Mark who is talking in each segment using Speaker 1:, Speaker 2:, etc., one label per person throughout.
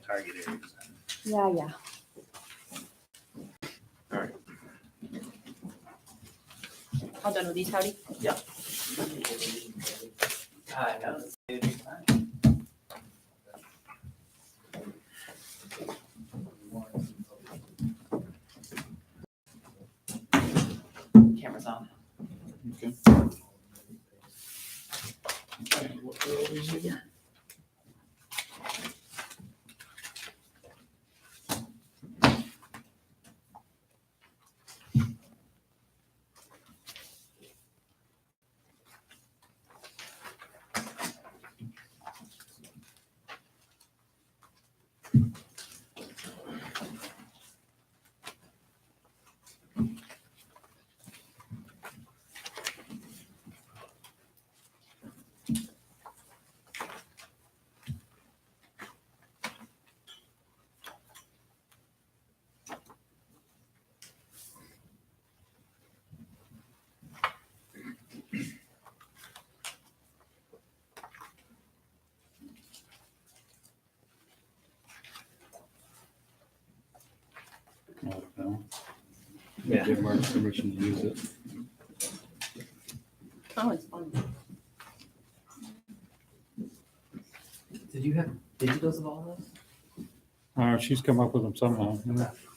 Speaker 1: target areas.
Speaker 2: Yeah.
Speaker 1: All right.
Speaker 2: All done with these, Howdy?
Speaker 1: I know.
Speaker 2: Camera's on.
Speaker 3: Okay.
Speaker 1: Yeah.
Speaker 3: Give Mark permission to use it.
Speaker 2: Oh, it's fun.
Speaker 4: Did you have digitals of all those?
Speaker 3: She's come up with them somehow.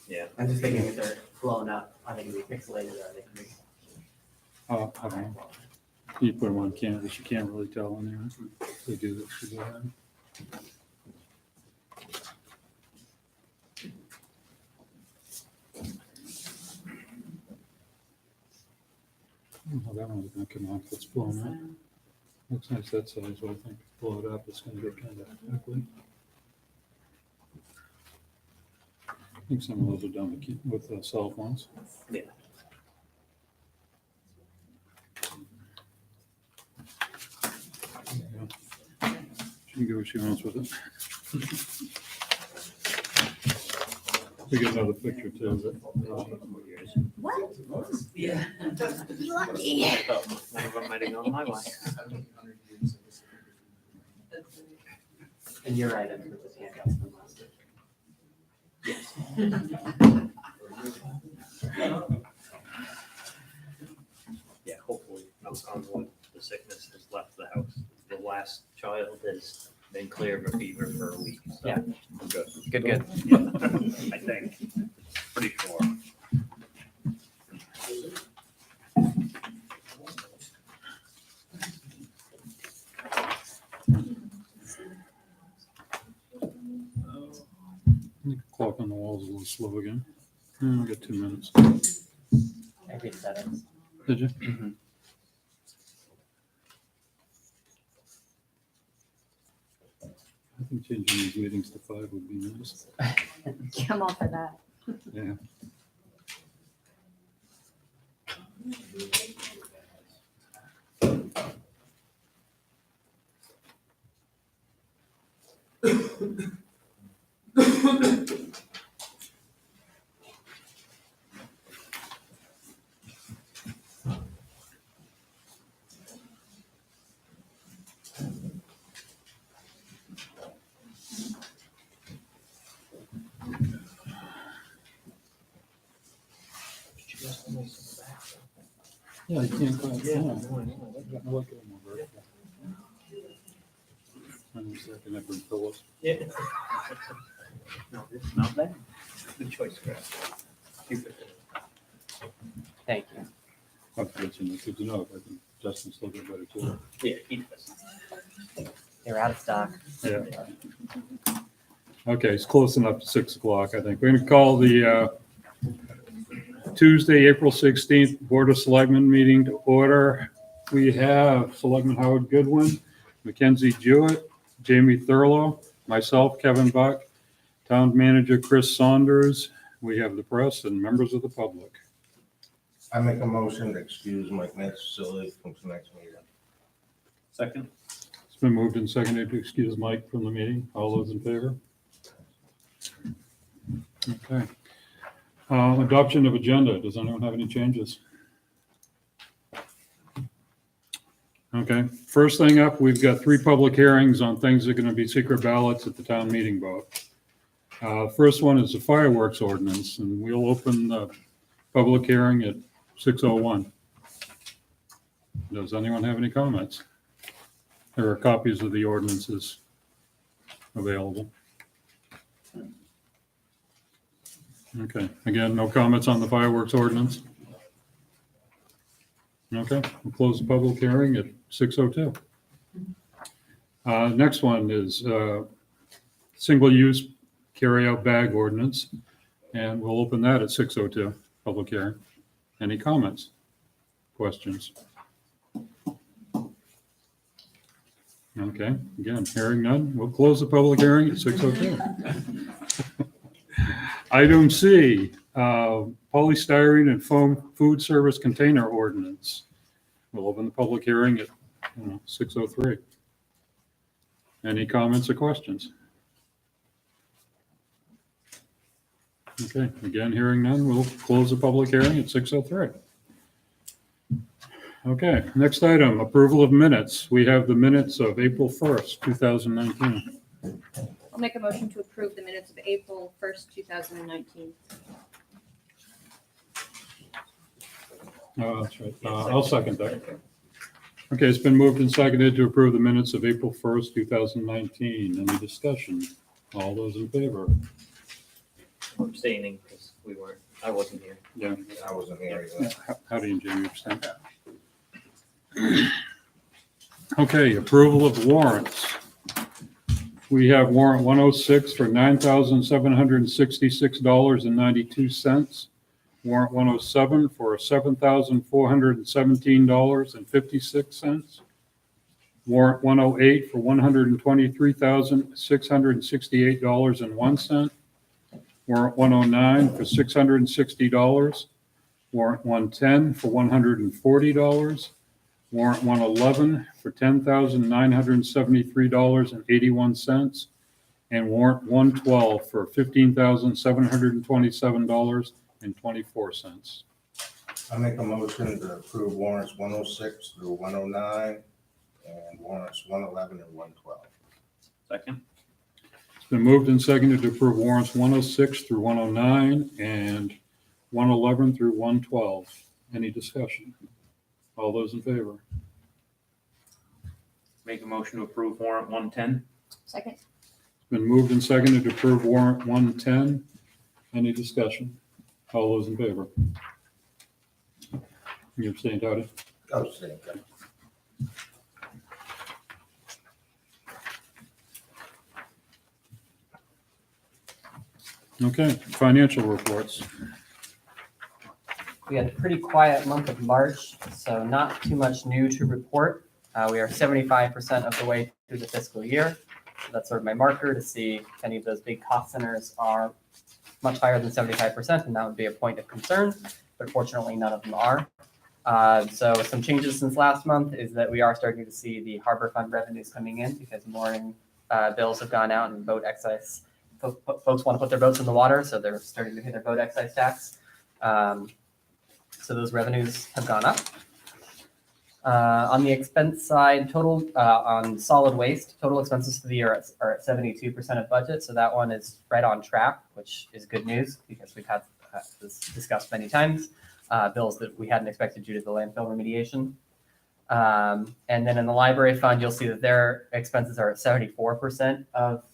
Speaker 1: Yeah.
Speaker 4: I'm just thinking if they're blown up, are they gonna be pixelated or are they gonna be?
Speaker 3: I don't know. You put them on canvas, you can't really tell in there. They do this. They do that. Oh, that one's gonna come off. It's blown up. Looks nice that size, but I think blow it up, it's gonna get kind of ugly. I think some of those are done with cell phones.
Speaker 1: Yeah.
Speaker 3: She can do what she wants with it. We get another picture too.
Speaker 2: What?
Speaker 4: Yeah.
Speaker 2: Lucky.
Speaker 4: One of them might have gone my way. And you're right, I put this handouts in the last.
Speaker 1: Yeah, hopefully, knock on wood, the sickness has left the house. The last child has been clear of a fever for a week. So
Speaker 4: Yeah.
Speaker 1: I'm good.
Speaker 4: Good, good.
Speaker 1: Yeah, I think. Pretty sure.
Speaker 3: The clock on the wall is a little slow again. I got 2 minutes.
Speaker 4: I read settings.
Speaker 3: Did you?
Speaker 4: Mhm.
Speaker 3: I think changing these meetings to 5 would be nice.
Speaker 2: I'm all for that.
Speaker 3: Yeah. Yeah, you can't call it.
Speaker 1: Yeah.
Speaker 3: Look at them over. I'm just looking at them pillows.
Speaker 1: Yeah. No, it's not bad. Good choice, Chris. Keep it.
Speaker 4: Thank you.
Speaker 3: I'll let you know. Good to know. I think Justin's still get better too.
Speaker 1: Yeah, he does.
Speaker 4: They're out of stock.
Speaker 3: Yeah. Okay, it's close enough to 6 o'clock, I think. We're going to call the Tuesday, April 16th Board of Selectmen meeting to order. We have Selectman Howard Goodwin, Mackenzie Jewett, Jamie Thurlow, myself, Kevin Buck, Town Manager Chris Saunders. We have the press and members of the public.
Speaker 5: I make a motion to excuse Mike Necessarily from tonight's meeting.
Speaker 1: Second?
Speaker 3: It's been moved and seconded to excuse Mike from the meeting. All those in favor? Okay. Adoption of agenda. Does anyone have any changes? Okay, first thing up, we've got 3 public hearings on things that are going to be secret ballots at the town meeting vote. First one is the fireworks ordinance, and we'll open the public hearing at 6:01. Does anyone have any comments? There are copies of the ordinances available. Okay, again, no comments on the fireworks ordinance? Okay, we'll close the public hearing at 6:02. Next one is single-use carry-out bag ordinance, and we'll open that at 6:02, public hearing. Any comments, questions? Okay, again, hearing none, we'll close the public hearing at 6:02. Item C, polystyrene and foam food service container ordinance. We'll open the public hearing at 6:03. Any comments or questions? Okay, again, hearing none, we'll close the public hearing at 6:03. Okay, next item, approval of minutes. We have the minutes of April 1st, 2019.
Speaker 2: I'll make a motion to approve the minutes of April 1st, 2019.
Speaker 3: Oh, that's right. I'll second that. Okay, it's been moved and seconded to approve the minutes of April 1st, 2019. Any discussion? All those in favor?
Speaker 1: I'm abstaining because I wasn't here.
Speaker 3: Yeah.
Speaker 5: I wasn't here either.
Speaker 3: Howdy, and Jamie abstain. Okay, approval of warrants. We have warrant 106 for $9,766.92. Warrant 107 for $7,417.56. Warrant 108 for $123,668.01. Warrant 109 for $660. Warrant 110 for $140. Warrant 111 for $10,973.81. And warrant 112 for $15,727.24.
Speaker 5: I make a motion to approve warrants 106 through 109 and warrants 111 and 112.
Speaker 1: Second?
Speaker 3: It's been moved and seconded to approve warrants 106 through 109 and 111 through 112. Any discussion? All those in favor?
Speaker 1: Make a motion to approve warrant 110?
Speaker 2: Second?
Speaker 3: It's been moved and seconded to approve warrant 110. Any discussion? All those in favor? You abstained, Howdy?
Speaker 5: Oh, same.
Speaker 3: Okay, financial reports.
Speaker 4: We had a pretty quiet month of March, so not too much new to report. We are 75% of the way through the fiscal year. So that's sort of my marker to see if any of those big cost centers are much higher than 75%, and that would be a point of concern, but fortunately none of them are. So some changes since last month is that we are starting to see the harbor fund revenues coming in because mooring bills have gone out and boat excise. Folks want to put their boats in the water, so they're starting to pay their boat excise tax. So those revenues have gone up. On the expense side, total on solid waste, total expenses for the year are at 72% of budget. So that one is right on track, which is good news because we've had this discussed many times, bills that we hadn't expected due to the landfill remediation. And then in the library fund, you'll see that their expenses are at 74% of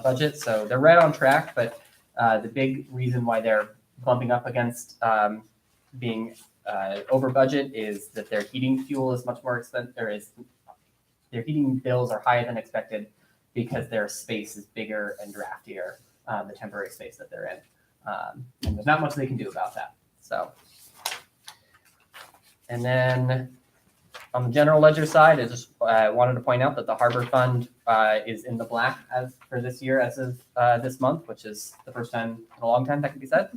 Speaker 4: budget. So they're right on track, but the big reason why they're bumping up against being over budget is that their heating fuel is much more expensive. Their heating bills are higher than expected because their space is bigger and draftier, the temporary space that they're in. And there's not much they can do about that. So, and then on the general ledger side, I just wanted to point out that the harbor fund is in the black as for this year as of this month, which is the first time in a long time that can be said.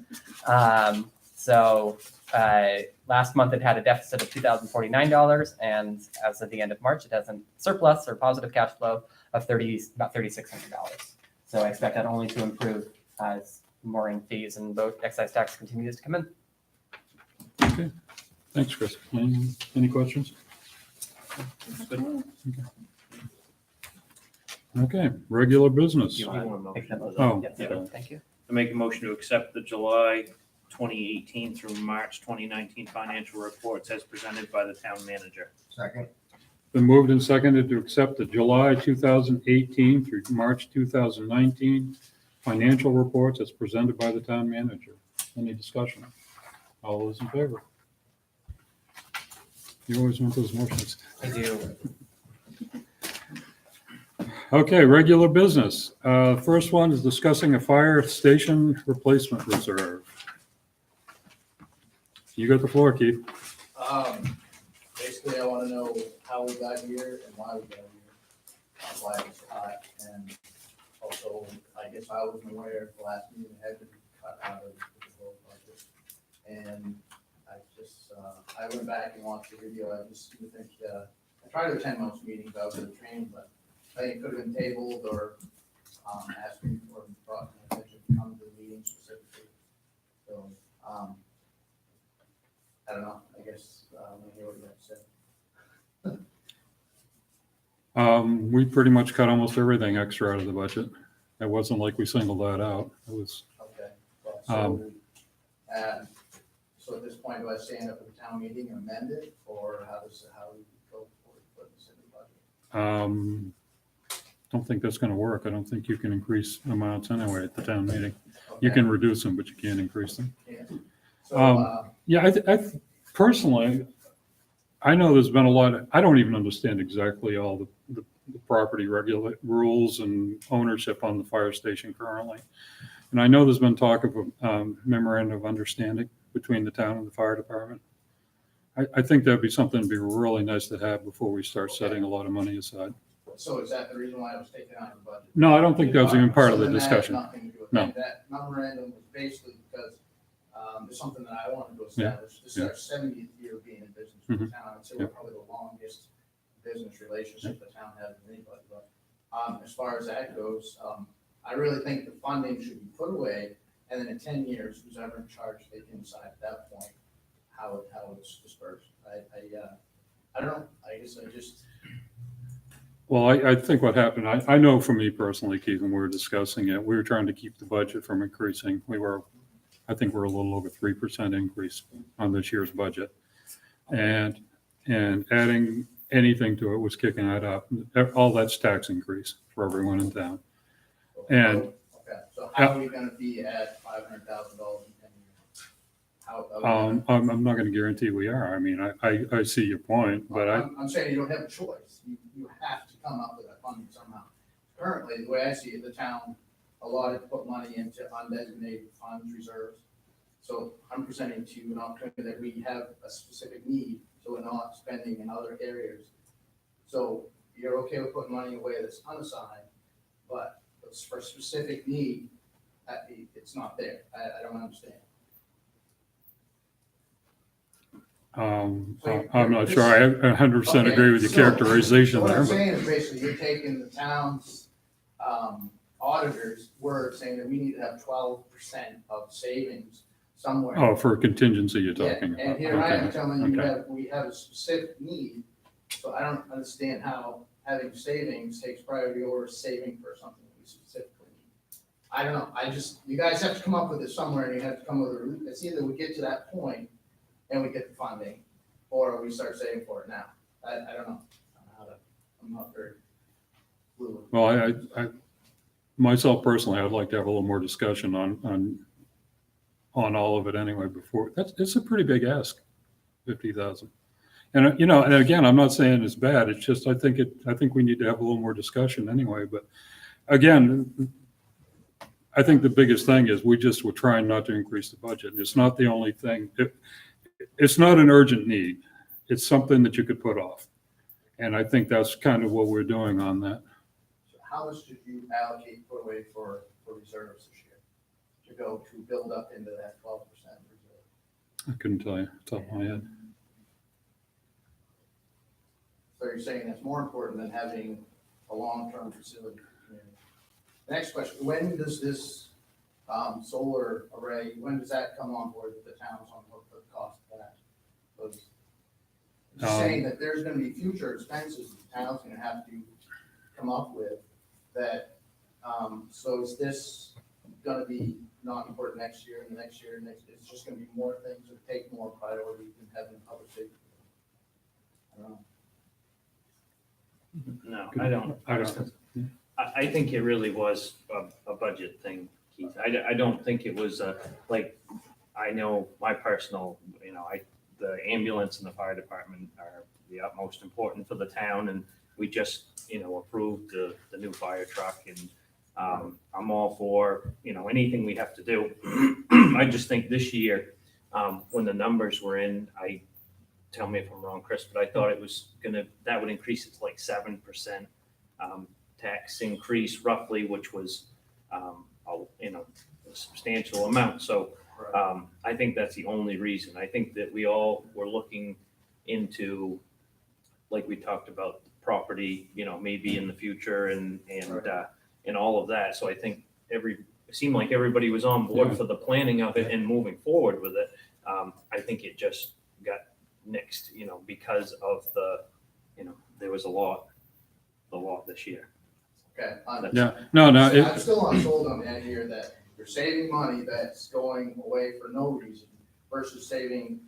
Speaker 4: Last month it had a deficit of $2,049, and as of the end of March, it has a surplus or positive cash flow of about $3,600. So I expect that only to improve as mooring fees and boat excise tax continues to come in.
Speaker 3: Okay, thanks, Chris. Any questions? Okay, regular business.
Speaker 4: You
Speaker 1: You
Speaker 4: want
Speaker 1: want a
Speaker 4: to take that
Speaker 1: motion
Speaker 4: motion?
Speaker 3: for that?
Speaker 4: Yes,
Speaker 3: Oh, yeah.
Speaker 4: thank you.
Speaker 1: I make a motion to accept the July 2018 through March 2019 financial reports as presented by the town manager.
Speaker 5: Second.
Speaker 3: Been moved and seconded to accept the July 2018 through March 2019 financial reports as presented by the town manager. Any discussion? All those in favor? You always want those motions.
Speaker 4: I do.
Speaker 3: Okay, regular business. First one is discussing a fire station replacement reserve. You got the floor, Keith.
Speaker 6: Basically, I want to know how we got here and why we got here, why it was cut, and also, I guess I wasn't aware at the last meeting it had been cut out of the whole budget. And I just, I went back and watched the video, I just think, I tried to attend most meetings, I was at a training, but I think it could have been tabled or, asked me for, brought my attention to come to the meeting specifically. So, I don't know, I guess, we'll hear what you have to say.
Speaker 3: We pretty much cut almost everything extra out of the budget. It wasn't like we singled that out. It was,
Speaker 6: Okay, well, so at this point, do I stand up at the town meeting and amend it, or how do we go forward, put this in the budget?
Speaker 3: don't think that's gonna work. I don't think you can increase amounts anyway at the town meeting. You
Speaker 6: Okay,
Speaker 3: can reduce them, but you can't increase them.
Speaker 6: yeah. So,
Speaker 3: Yeah, personally, I know there's been a lot of, I don't even understand exactly all the property rules and ownership on the fire station currently. And I know there's been talk of a memorandum of understanding between the town and the fire department. I think that'd be something that'd be really nice to have before we start setting a lot of money aside.
Speaker 6: so is that the reason why it was taken out of the budget?
Speaker 3: No, I don't think that was even part of
Speaker 6: So
Speaker 3: the
Speaker 6: then that has
Speaker 3: discussion.
Speaker 6: nothing to do with
Speaker 3: No.
Speaker 6: it. That memorandum was basically because, there's something that I wanted to establish. This is our 70th year of being in business with the town. I'd say we're probably the longest business relationship the town has with anybody. But, as far as that goes, I really think the funding should be put away, and then in 10 years, who's ever in charge, they can decide at that point how it's dispersed. I don't know, I guess I just,
Speaker 3: Well, I think what happened, I know for me personally, Keith, when we were discussing it, we were trying to keep the budget from increasing. I think we're a little over 3% increase on this year's budget. And adding anything to it was kicking that up. All that's tax increase for everyone in town. And-
Speaker 6: okay, so how are we gonna be at $500,000 in 10 years? How?
Speaker 3: I'm not gonna guarantee we are. I mean, I see your point, but
Speaker 6: I'm saying you don't have a choice. You have to come up with that funding somehow. Currently, the way I see it, the town allotted to put money into undesignated funds reserves. So I'm presenting to you an opportunity that we have a specific need, so we're not spending in other areas. So you're okay with putting money away that's unassigned, but it's for a specific need, it's not there. I don't understand.
Speaker 3: I'm not sure I 100% agree with your
Speaker 6: Okay, so-
Speaker 3: characterization
Speaker 6: So what
Speaker 3: there,
Speaker 6: I'm
Speaker 3: but
Speaker 6: saying is basically, you're taking the town's auditor's word saying that we need to have 12% of savings somewhere.
Speaker 3: oh, for contingency you're
Speaker 6: Yeah,
Speaker 3: talking about.
Speaker 6: and here I am
Speaker 3: Okay,
Speaker 6: telling you
Speaker 3: okay.
Speaker 6: that we have a specific need, so I don't understand how having savings takes priority over saving for something that we specifically need. I don't know, you guys have to come up with it somewhere, and you have to come with it's either we get to that point and we get the funding, or we start saving for it now. I don't know. I'm not very fluid.
Speaker 3: Well, I myself personally, I'd like to have a little more discussion on all of it anyway before, it's a pretty big ask, 50,000. And, and again, I'm not saying it's bad, it's just, I think we need to have a little more discussion anyway, but again, I think the biggest thing is we're trying not to increase the budget. It's not the only thing. It's not an urgent need. It's something that you could put off. And I think that's kind of what we're doing on that.
Speaker 6: So how much did you allocate, put away for reserves this year? To go to build up into that 12% reserve?
Speaker 3: I couldn't tell you off the top of my head.
Speaker 6: So you're saying that's more important than having a long-term facility for the community? Next question, when does this solar array, when does that come on board with the town's on hook for the cost of that? Because just saying that there's gonna be future expenses the town's gonna have to come up with that, so is this gonna be not important next year and the next year and next, it's just gonna be more things that take more priority than having public safety? I don't know.
Speaker 1: No, I don't.
Speaker 3: I don't.
Speaker 1: I think it really was a budget thing, Keith. I don't think it was like, I know my personal, the ambulance and the fire department are the utmost important for the town, and we just, approved the new fire truck, and I'm all for, anything we have to do. I just think this year, when the numbers were in, tell me if I'm wrong, Chris, but I thought it was that would increase it to like 7% tax increase roughly, which was, a substantial amount. So I think that's the only reason. I think that we all were looking into, like we talked about, property, maybe in the future and all of that. So I think it seemed like everybody was on board
Speaker 3: Yeah.
Speaker 1: for the planning of it and moving forward with it. I think it just got nixed, because of there was a lot this year.
Speaker 6: Okay,
Speaker 3: Yeah, no,
Speaker 6: I'm still not sold on the idea that you're saving money that's going away for no reason versus saving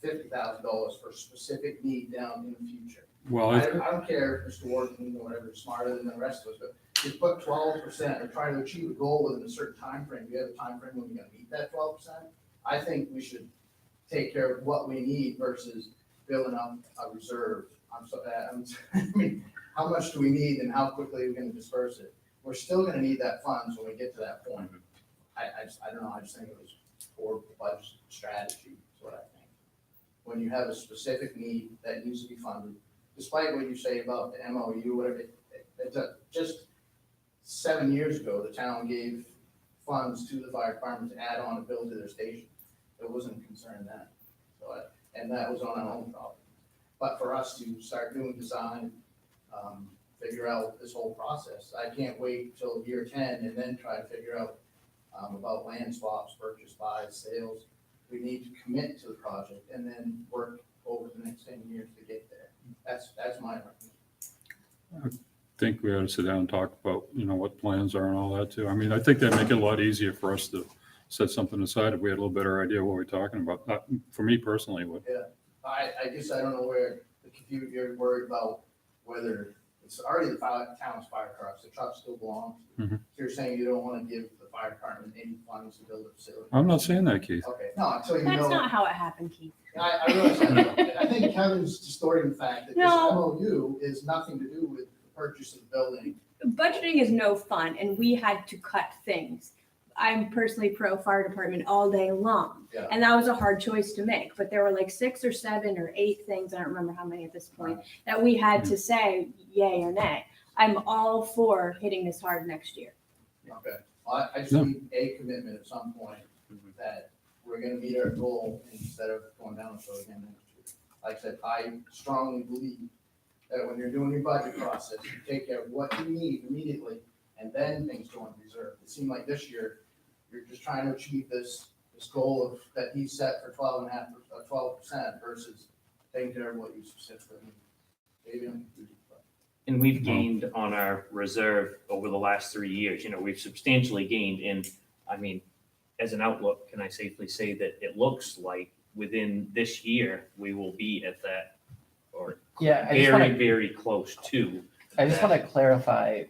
Speaker 6: $50,000 for a specific need down in the future.
Speaker 3: well,
Speaker 6: I don't care if Mr. Wharton or whatever is smarter than the rest of us, but you put 12% or try to achieve a goal within a certain time frame. You have a time frame when you're gonna meet that 12%. I think we should take care of what we need versus building up a reserve. I mean, how much do we need and how quickly are we gonna disperse it? We're still gonna need that funds when we get to that point. I don't know, I just think it was poor budget strategy, is what I think. When you have a specific need that needs to be funded, despite what you say about the MOU, whatever, just 7 years ago, the town gave funds to the fire department to add on a bill to their station. It wasn't a concern then, and that was on our own problem. But for us to start doing design, figure out this whole process, I can't wait till year 10 and then try to figure out about land swaps, purchase, buys, sales. We need to commit to the project and then work over the next 10 years to get there. That's my recommendation.
Speaker 3: think we ought to sit down and talk about, what plans are and all that too. I mean, I think that'd make it a lot easier for us to set something aside if we had a little better idea what we're talking about. For me personally, it would.
Speaker 6: I guess I don't know where you're worried about whether it's already the town's fire trucks, the truck still belongs.
Speaker 3: Mhm.
Speaker 6: So you're saying you don't want to give the fire department any funds to build a facility?
Speaker 3: I'm not saying that, Keith.
Speaker 6: Okay, no, until you
Speaker 2: That's
Speaker 6: know.
Speaker 2: not how it happened, Keith.
Speaker 6: I realize that. I think Kevin's distorting the fact that this
Speaker 2: No.
Speaker 6: MOU is nothing to do with the purchase of the building.
Speaker 2: Budgeting is no fun, and we had to cut things. I'm personally pro fire department all day long.
Speaker 6: Yeah.
Speaker 2: And that was a hard choice to make, but there were like 6 or 7 or 8 things, I don't remember how many at this point, that we had to say yay or nay. I'm all for hitting this hard next year.
Speaker 6: Okay, well, I just need a commitment at some point that we're gonna meet our goal instead of going down the road again next year. Like I said, I strongly believe that when you're doing your budget process, you take care of what you need immediately, and then things go into reserve. It seemed like this year, you're just trying to achieve this goal of, that he set for 12% versus taking care of what you specifically need. Maybe I'm confused, but.
Speaker 1: And we've gained on our reserve over the last 3 years, we've substantially gained. And I mean, as an outlook, can I safely say that it looks like within this year, we will be at that, or
Speaker 4: Yeah,
Speaker 1: very, very close to.
Speaker 4: I just want to clarify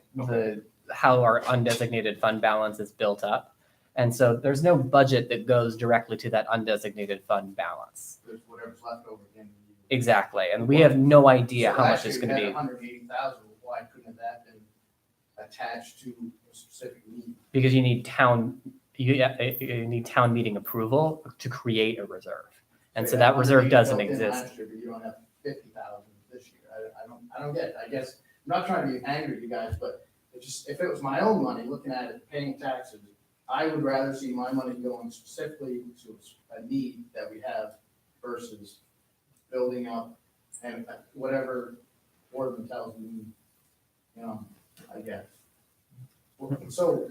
Speaker 4: how our undesignated fund balance is built up. And so there's no budget that goes directly to that undesignated fund balance.
Speaker 6: There's whatever's left over at the end of the year.
Speaker 4: Exactly. And we have no idea how much it's going to be.
Speaker 6: 180,000, why couldn't that been attached to a specific need?
Speaker 4: Because you need town meeting approval to create a reserve. And so that reserve doesn't exist.
Speaker 6: Last year, but you don't have 50,000 this year. I don't get it. I guess, I'm not trying to be angry at you guys, but if it was my own money, looking at it, paying taxes, I would rather see my money going specifically to a need that we have versus building up and whatever Boardman tells me, I guess. So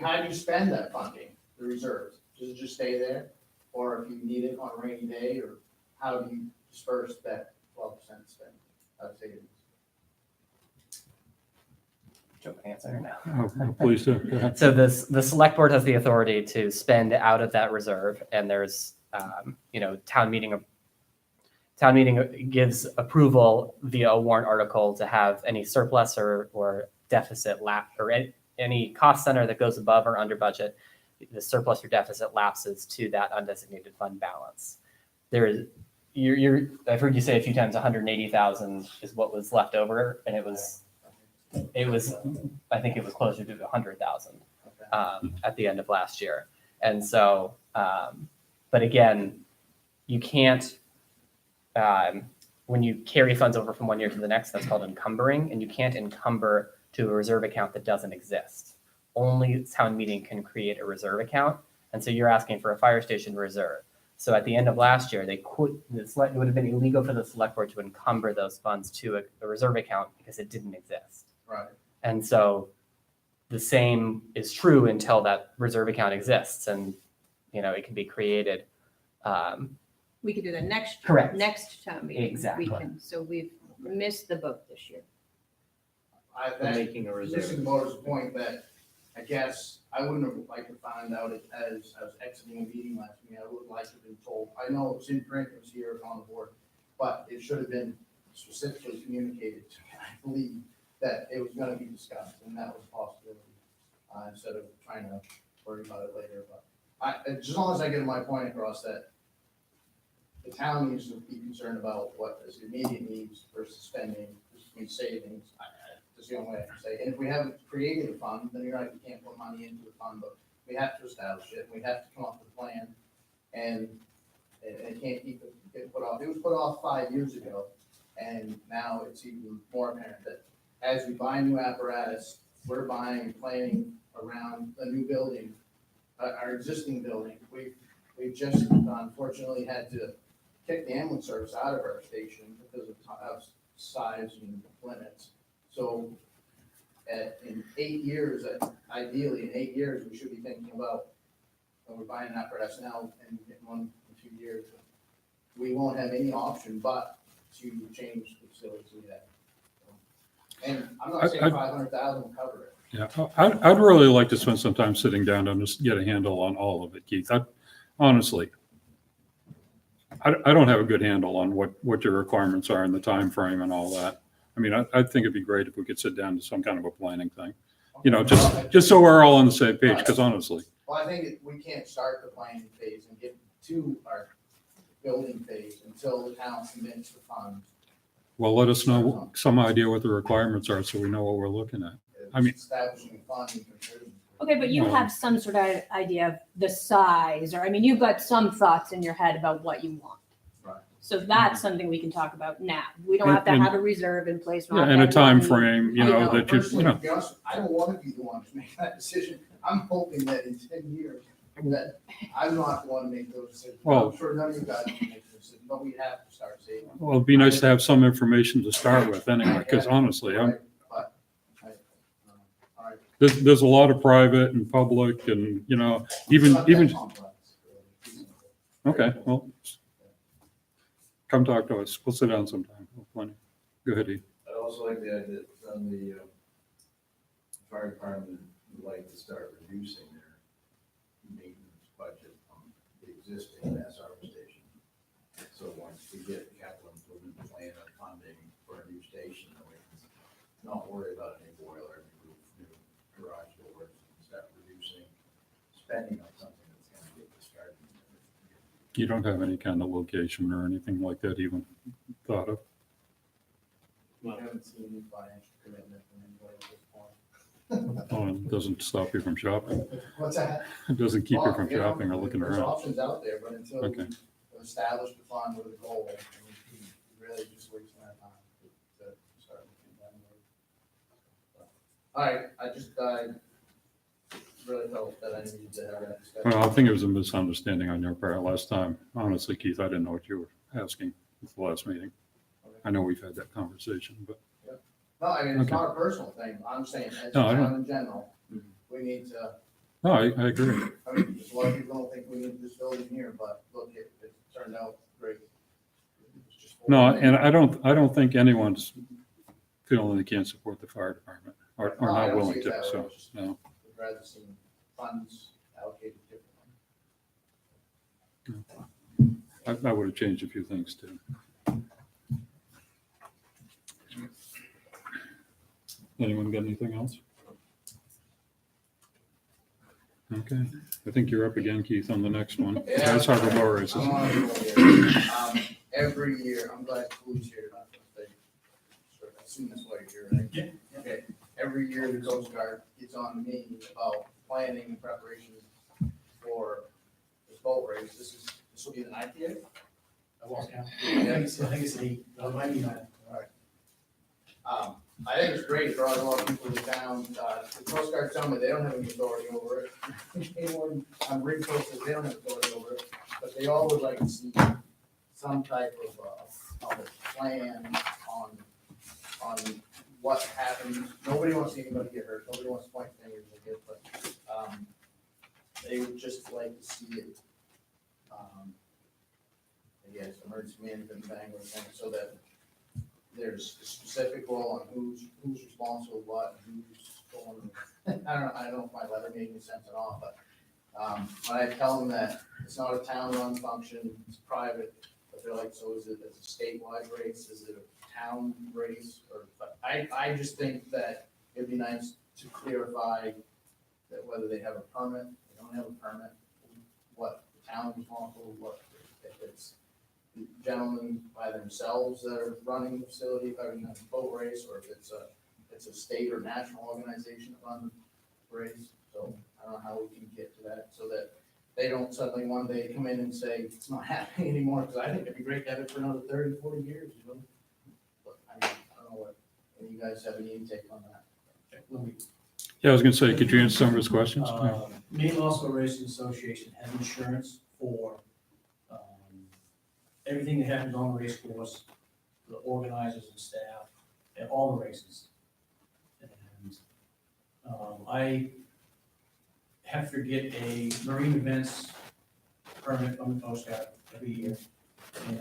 Speaker 6: how do you spend that funding, the reserves? Does it just stay there? Or if you need it on a rainy day, or how do you disperse that 12% spend of savings?
Speaker 4: Do you want me to answer now?
Speaker 3: Oh, please do. Go ahead.
Speaker 4: So the select board has the authority to spend out of that reserve, and there's, town meeting gives approval via a warrant article to have any surplus or deficit or any cost center that goes above or under budget, the surplus or deficit lapses to that undesignated fund balance. There is, I've heard you say a few times, 180,000 is what was left over, and it was, I think it was closer to 100,000 at the end of last year. And so, but again, you can't, when you carry funds over from one year to the next, that's called encumbering, and you can't encumber to a reserve account that doesn't exist. Only town meeting can create a reserve account. And so you're asking for a fire station reserve. So at the end of last year, it would have been illegal for the select board to encumber those funds to a reserve account because it didn't exist.
Speaker 6: Right.
Speaker 4: And so the same is true until that reserve account exists, and it can be created.
Speaker 2: We could do that next.
Speaker 4: Correct.
Speaker 2: Next town meeting.
Speaker 4: Exactly.
Speaker 2: So we've missed the boat this year.
Speaker 1: For making a
Speaker 6: This
Speaker 1: reserve.
Speaker 6: is Motor's point that I guess I wouldn't have liked to find out it as I was exiting a meeting last meeting. I would like to have been told. I know it was in print, it was here on the board, but it should have been specifically communicated to me. I believe that it was gonna be discussed, and that was a possibility, instead of trying to worry about it later. But as long as I get my point across that the town needs to be concerned about what is immediate needs versus spending, versus savings. That's the only way I can say. And if we haven't created a fund, then you're right, we can't put money into the fund, but we have to establish it. We have to come up with a plan, and it can't keep getting put off. It was put off 5 years ago, and now it's even more apparent that as we buy new apparatus, we're buying and planning around a new building, our existing building. We've just unfortunately had to kick the ambulance service out of our station because of size and limits. So in 8 years, ideally in 8 years, we should be thinking about, when we're buying an apparatus now and in 1 or 2 years, we won't have any option but to change the facilities we have. And I'm not saying 500,000 will cover it.
Speaker 3: Yeah, I'd really like to spend some time sitting down and just get a handle on all of it, Keith. Honestly, I don't have a good handle on what your requirements are and the time frame and all that. I mean, I think it'd be great if we could sit down to some kind of a planning thing, just so we're all on the same page, because honestly.
Speaker 6: Well, I think we can't start the planning phase and get to our building phase until the town commits the funds.
Speaker 3: Well, let us know some idea what the requirements are so we know what we're looking at. I mean-
Speaker 6: Establishing a fund and contributing.
Speaker 2: Okay, but you have some sort of idea of the size, or, I mean, you've got some thoughts in your head about what you want.
Speaker 6: Right.
Speaker 2: So that's something we can talk about now. We don't have to
Speaker 3: And-
Speaker 2: have a reserve in place. We
Speaker 3: Yeah,
Speaker 2: don't
Speaker 3: and a
Speaker 2: have to have
Speaker 3: time
Speaker 2: money.
Speaker 3: frame, that you
Speaker 6: Personally,
Speaker 3: know.
Speaker 6: to be honest, I don't want to be the one to make that decision. I'm hoping that in 10 years, that I'm not the one to make those decisions.
Speaker 3: Well-
Speaker 6: I'm sure none of you guys can make those decisions, but we have to start saving.
Speaker 3: Well, it'd be nice to have some information to start with anyway, because honestly,
Speaker 6: Right, but, all right.
Speaker 3: there's a lot of private and public and,
Speaker 6: It's not that
Speaker 3: even,
Speaker 6: complex, really.
Speaker 3: okay, well, come talk to us. We'll sit down sometime. Plenty. Go ahead, Ed.
Speaker 7: I'd also like the idea that on the fire department would like to start reducing their maintenance budget on the existing SR station. So once we get the capital improvement plan of funding for a new station, then we can not worry about a new boiler, new roof, new garage doors, and start reducing spending on something that's gonna get discarded.
Speaker 3: You don't have any kind of location or anything like that even thought of?
Speaker 6: I haven't seen any financial commitment from anybody at this point.
Speaker 3: Oh, it doesn't stop you from shopping.
Speaker 6: What's that?
Speaker 3: It doesn't keep you
Speaker 6: Well,
Speaker 3: from
Speaker 6: know,
Speaker 3: shopping or looking
Speaker 6: There's
Speaker 3: around.
Speaker 6: options out there, but until we
Speaker 3: Okay.
Speaker 6: establish the fund with a goal, we really just wasting our time to start looking down the road. All right, I really felt that I needed to have that discussion.
Speaker 3: Well, I think it was a misunderstanding on your part last time. Honestly, Keith, I didn't know what you were asking at the last meeting. I know we've had that conversation, but
Speaker 6: No, I mean, it's
Speaker 3: Okay.
Speaker 6: not a personal thing. I'm saying as a
Speaker 3: No, I don't-
Speaker 6: town in general, we need to,
Speaker 3: no, I agree.
Speaker 6: I mean, just a lot of people don't think we need this building here, but look, it turned out great. It's just-
Speaker 3: No, and I don't think anyone's feeling they can't support the fire department. are
Speaker 6: No, I
Speaker 3: not
Speaker 6: don't see
Speaker 3: willing
Speaker 6: it
Speaker 3: to,
Speaker 6: that way.
Speaker 3: so,
Speaker 6: It's just-
Speaker 3: no.
Speaker 6: Would rather see funds allocated differently.
Speaker 3: I would have changed a few things too. Anyone got anything else? Okay, I think you're up again, Keith, on the next one.
Speaker 6: Yeah.
Speaker 3: That's Harbor Bar races.
Speaker 6: I'm on a roll here. Every year, I'm glad Cooley's here, not that I assume that's why you're here, right?
Speaker 8: Yeah.
Speaker 6: Okay, every year the Coast Guard gets on me about planning and preparation for this boat race. This will be the ninth year?
Speaker 8: I think it's eight. It might be nine.
Speaker 6: I think it's great for a lot of people in town. The Coast Guard tell me they don't have any authority over it. Anyone on Marine Coast says they don't have authority over it, but they all would like to see some type of a plan on what happens. Nobody wants to see anybody get hurt. Nobody wants to point fingers at it, but, they would just like to see it, I guess, emergency management thing or thing, so that there's a specific role on who's responsible, what, who's going. I don't know if my letter made any sense at all, but, when I tell them that it's not a town-run function, it's private, but they're like, so is it a statewide race, is it a town race, or, but I just think that it'd be nice to clarify that whether they have a permit, they don't have a permit, what the town is responsible, what, if it's gentlemen by themselves that are running the facility, if having a boat race, or if it's a state or national organization that runs the race. So I don't know how we can get to that, so that they don't suddenly one day come in and say, it's not happening anymore, because I think it'd be great to have it for another 30, 40 years, you know? But I don't know what, any you guys have any intake on that?
Speaker 8: Let me-
Speaker 3: Yeah, I was gonna say, could you answer some of his questions?
Speaker 8: Maine Law Racing Association has insurance for everything that happens on the race course, the organizers and staff, and all the races. And I have to get a marine events permit from the Coast Guard every year, and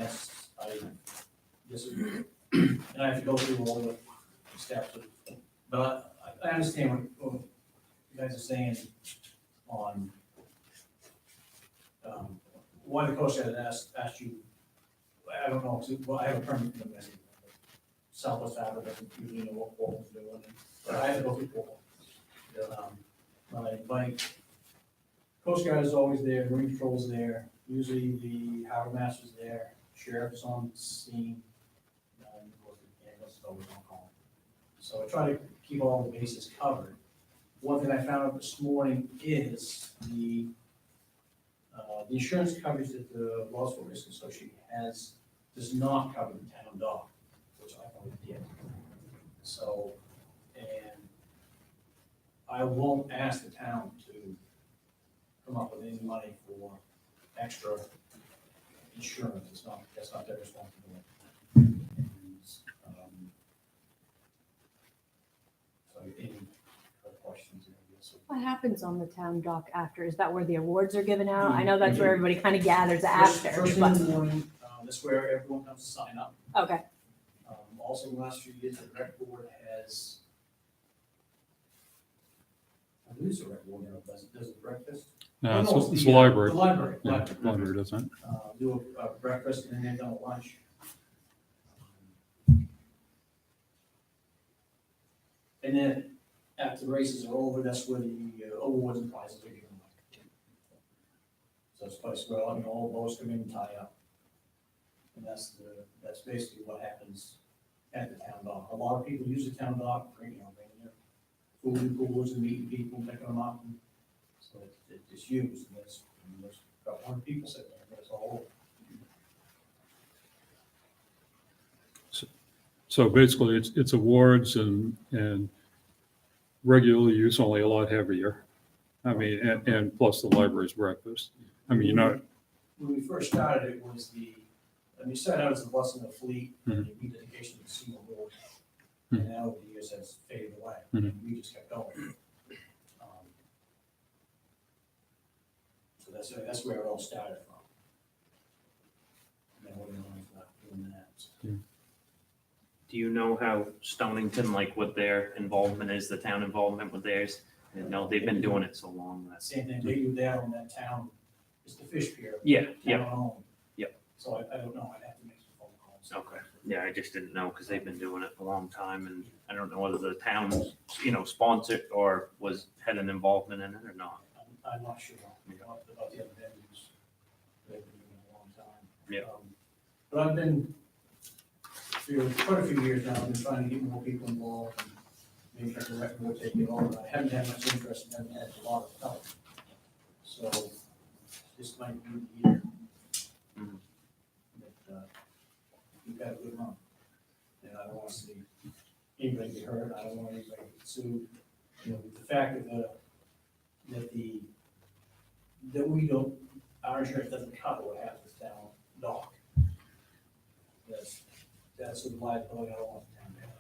Speaker 8: and I have to go through all the steps. But I understand what you guys are saying on why the Coast Guard asked you. I don't know, well, I have a permit from them. Southwest Africa doesn't usually know what Portland's doing, but I have to go through Portland. My Coast Guard is always there, Marine Patrol's there, usually the harbor master's there, sheriff's on scene. And of course, the ambulance is always on call. So I try to keep all the bases covered. One thing I found out this morning is the insurance coverage that the Law School Racing Association has does not cover the town dock, which I thought it did. So, and I won't ask the town to come up with any money for extra insurance. That's not their responsibility. And, so any other questions?
Speaker 2: What happens on the town dock after? Is that where the awards are given out? I know that's where everybody kind of gathers after,
Speaker 8: First thing
Speaker 2: but,
Speaker 8: in the morning, that's where everyone comes to sign up.
Speaker 2: okay.
Speaker 8: Also, the last few years, the rec board has, I believe it's a rec board now, does it breakfast?
Speaker 3: No,
Speaker 8: No,
Speaker 3: it's the library.
Speaker 8: The library,
Speaker 3: Yeah,
Speaker 8: library.
Speaker 3: library doesn't.
Speaker 8: Do a breakfast and then they've done a lunch. And then after the races are over, that's where the awards and prizes are given away. So it's a place where, all boats come in and tie up. And that's basically what happens at the town dock. A lot of people use the town dock, bringing their food and coolers and meeting people, picking them up. And so it's used, and there's about 100 people sitting there, and it's all over.
Speaker 3: So basically, it's awards and regular use, only a lot heavier. I mean, and plus the library's breakfast. I mean,
Speaker 8: When we first started, it was we started out as the blessing of the fleet, and the rededication of the Seymour Board. And now over the years has faded away, and we just kept going. So that's where it all started from. And then we're not doing that. So.
Speaker 1: Do you know how Stonington, like what their involvement is, the town involvement with theirs? And no, they've been doing it so long. That's,
Speaker 8: Same thing, they do that on that town, it's the fish pier.
Speaker 1: yeah,
Speaker 8: Town
Speaker 1: yeah,
Speaker 8: owned.
Speaker 1: Yep.
Speaker 8: So I don't know, I'd have to make some phone calls.
Speaker 1: okay. Yeah, I just didn't know because they've been doing it a long time and I don't know whether the town, you know, sponsored or had an involvement in it or not.
Speaker 8: I'm not sure about the other venues. They've been doing it a long time.
Speaker 1: Yeah.
Speaker 8: But I've been, for quite a few years now, I've been trying to get more people involved and maybe I can rec board take it over. I haven't had much interest and haven't had a lot of help. So this might be the year.
Speaker 1: Mhm.
Speaker 8: That, we've had a good month. And I don't want to see anybody get hurt. I don't want anybody to get sued. You know, the fact that we don't, our insurance doesn't cover what happens down dock. That's a liability I don't want the town to have.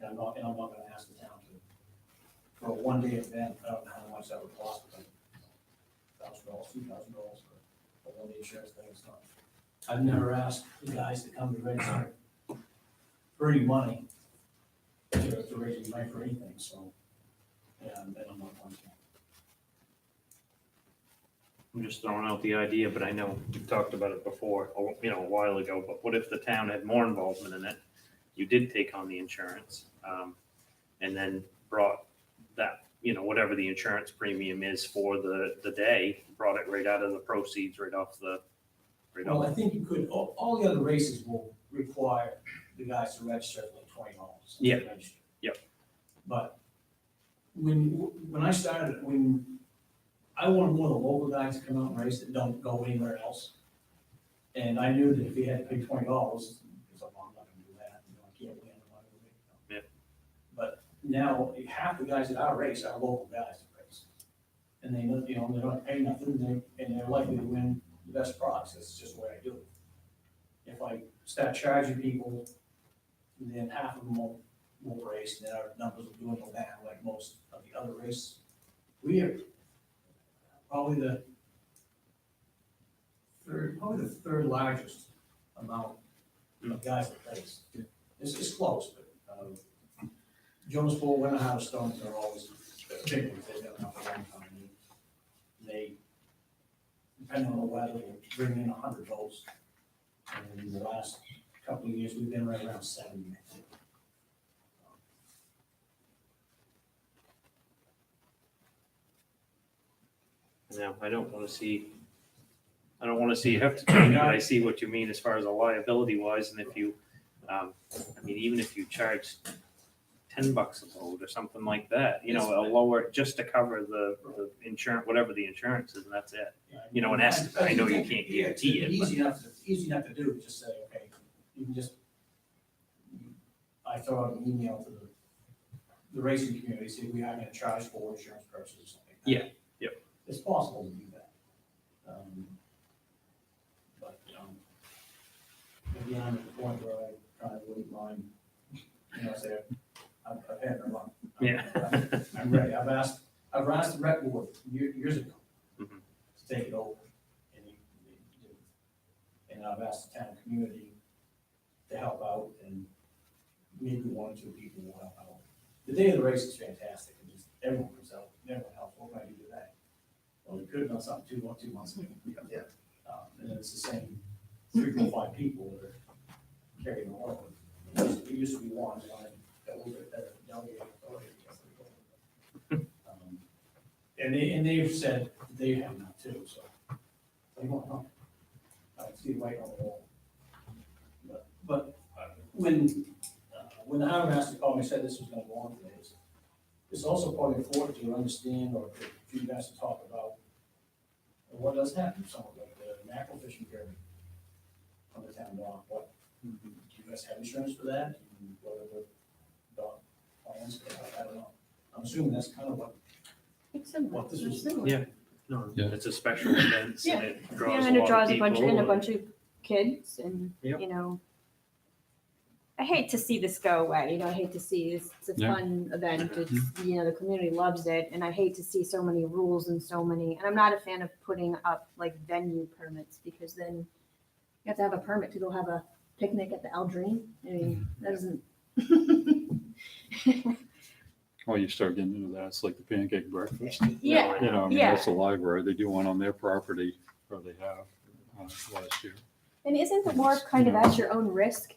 Speaker 8: And I'm not gonna ask the town to, for a one-day event, I don't know how much that would cost, but $1,000, $2,000 for a one-day insurance thing, it's not. I've never asked the guys to come to register for any money, to raise any money for anything, so, and I'm not going to.
Speaker 1: I'm just throwing out the idea, but I know we talked about it before, you know, a while ago, but what if the town had more involvement in it? You did take on the insurance, and then brought that, you know, whatever the insurance premium is for the day, brought it right out of the proceeds, right off the, right
Speaker 8: Well,
Speaker 1: off.
Speaker 8: I think you could, all the other races will require the guys to register at like $20.
Speaker 1: Yeah.
Speaker 8: Yep. But when I started, when I wanted more of the local guys to come out and race that don't go anywhere else. And I knew that if you had to pay $20, because I'm not gonna do that, you know, I can't win the money. You know.
Speaker 1: Yeah.
Speaker 8: But now, half the guys at our race are local guys that race. And they, you know, they don't pay nothing, and they're likely to win the best products, that's just the way I do it. If I start charging people, then half of them won't race, and our numbers will dwindle down like most of the other races. We are probably the third largest amount of guys that race. It's close, but, Jonesboro, Winter Stones are always big ones, they've been around for a long time. They, depending on the weather, they bring in 100 boats. And in the last couple of years, we've been right around 70.
Speaker 1: No, I don't wanna see you have to change, but I see what you mean as far as a liability wise, and if you, I mean, even if you charge $10 a load or something like that, you know, a lower, just to cover the insurance, whatever the insurance is, and that's it. You know, an estimate, I know you can't guarantee it, but-
Speaker 8: Easy enough to do, just say, okay, you can just, I throw out an email to the racing community, see if we are gonna charge for insurance purchases or something. like that.
Speaker 1: Yeah, yep.
Speaker 8: It's possible to do that. But, again, I'm at the point where I kind of wouldn't mind, you know, say, I've had a run.
Speaker 1: Yeah.
Speaker 8: I'm ready, I've asked the rec board years ago
Speaker 1: Mhm.
Speaker 8: to take it over. And they did. And I've asked the town community to help out, and maybe one or two people will help out. The day of the race is fantastic, and just everyone comes out, everyone helps, what can I do today? Well, we could have done something two months ago.
Speaker 5: Yeah.
Speaker 8: And then it's the same 3, 4, 5 people that are carrying the load. It used to be one, and I got a little bit better delegated authority. And they've said that they have not too, so they won't know. I can see right on the wall. But when the harbor master called me, said this was gonna go on today, it's also probably important to understand, or for you guys to talk about what does happen, some of like the mackerel fishing derby on the town dock. What, do you guys have insurance for that? And what are the dock plans? I don't know. I'm assuming that's kind of what
Speaker 2: It's similar.
Speaker 8: What this was-
Speaker 2: It's similar.
Speaker 1: Yeah. No,
Speaker 3: Yeah.
Speaker 1: it's a special event, and it draws
Speaker 2: Yeah,
Speaker 1: a
Speaker 2: and it
Speaker 1: lot
Speaker 2: draws
Speaker 1: of
Speaker 2: a bunch,
Speaker 1: people.
Speaker 2: and a bunch of kids, and,
Speaker 1: Yep.
Speaker 2: you know, I hate to see this go away, you know, I hate to see this, it's a
Speaker 3: Yeah.
Speaker 2: fun event, it's, you know, the community loves it, and I hate to see so many rules and so many, and I'm not a fan of putting up like venue permits, because then have to have a permit to go have a picnic at the Aldrine. I mean, that doesn't.
Speaker 3: Oh, you start getting into that, it's like the pancake breakfast.
Speaker 2: Yeah,
Speaker 3: You know, I mean,
Speaker 2: Yeah.
Speaker 3: that's the library, they do one on their property, or they have, last year.
Speaker 2: and isn't the wharf kind of at your own risk?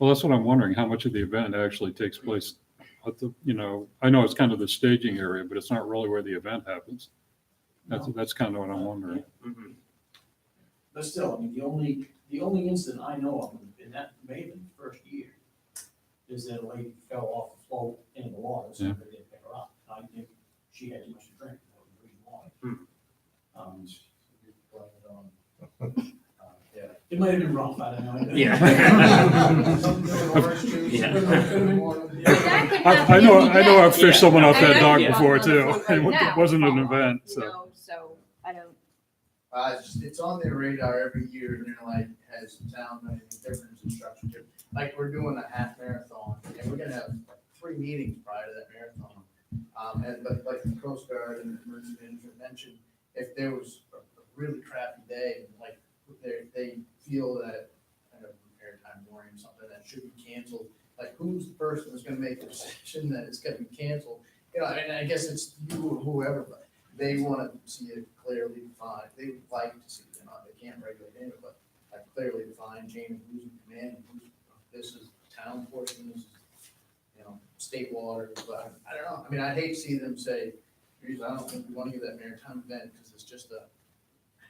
Speaker 3: Well, that's what I'm wondering, how much of the event actually takes place at the, you know, I know it's kind of the staging area, but it's not really where the event happens. That's kind of what I'm wondering.
Speaker 1: Mhm.
Speaker 8: But still, I mean, the only incident I know of, and that may have been the first year, is that a lady fell off the float into the water, so
Speaker 3: Yeah.
Speaker 8: they didn't pick her up. I think she had too much to drink, that was the reason why.
Speaker 1: Hmm.
Speaker 6: You blame it on, yeah.
Speaker 8: It might have been rough, I don't know.
Speaker 1: Yeah.
Speaker 6: Something with orange juice.
Speaker 1: Yeah.
Speaker 2: That could
Speaker 3: I
Speaker 2: happen
Speaker 3: know,
Speaker 2: any
Speaker 3: I know I've
Speaker 2: day.
Speaker 3: fished someone off
Speaker 2: And
Speaker 3: that
Speaker 2: I
Speaker 3: dock
Speaker 2: could
Speaker 3: before
Speaker 2: walk on the
Speaker 3: too,
Speaker 2: float
Speaker 3: and
Speaker 2: right now
Speaker 3: it wasn't an
Speaker 2: and fall off,
Speaker 3: event,
Speaker 2: you
Speaker 3: so.
Speaker 2: know, So I don't.
Speaker 6: It's on their radar every year, and they're like, has the town done anything different as instruction too? Like, we're doing a half marathon, and we're gonna have like 3 meetings prior to that marathon. But like the Coast Guard and emergency management mentioned, if there was a really crappy day, like, they feel that kind of repair time warning, something that should be canceled, like, who's the person that's gonna make the decision that it's gonna be canceled? You know, and I guess it's you or whoever, but they want to see it clearly defined. They would like to see, you know, they can't regulate it, but like clearly defined chain of who's in command, and who's, this is town portion, this is, you know, state water, but I don't know. I mean, I'd hate to see them say, geez, I don't think we want to give that maritime event because it's just a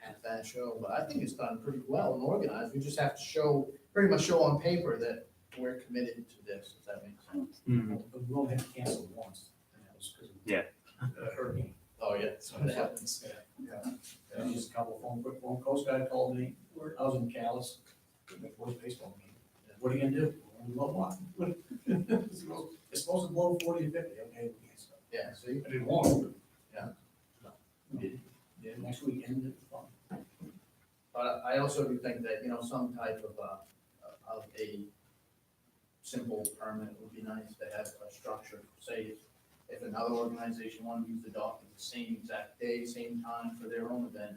Speaker 6: half-ass show, but I think it's done pretty well and organized. We just have to show, pretty much show on paper that we're committed to this, if that makes sense.
Speaker 1: Mhm.
Speaker 8: But we only had to cancel it once, and that was because of.
Speaker 1: Yeah.
Speaker 8: Hurricane.
Speaker 6: Oh, yeah, that's what happens.
Speaker 8: Yeah. And just a couple of quick phone, Coast Guard called me, I was in Callis, the boys baseball game. What are you gonna do? We blow what? It's supposed to blow 40 to 50, okay, we can't stop.
Speaker 6: Yeah, see?
Speaker 8: I didn't want to.
Speaker 6: Yeah.
Speaker 8: We did, yeah, next weekend, it's fun.
Speaker 6: But I also do think that, you know, some type of a simple permit would be nice to have a structure. Say, if another organization wanted to use the dock at the same exact day, same time for their own event,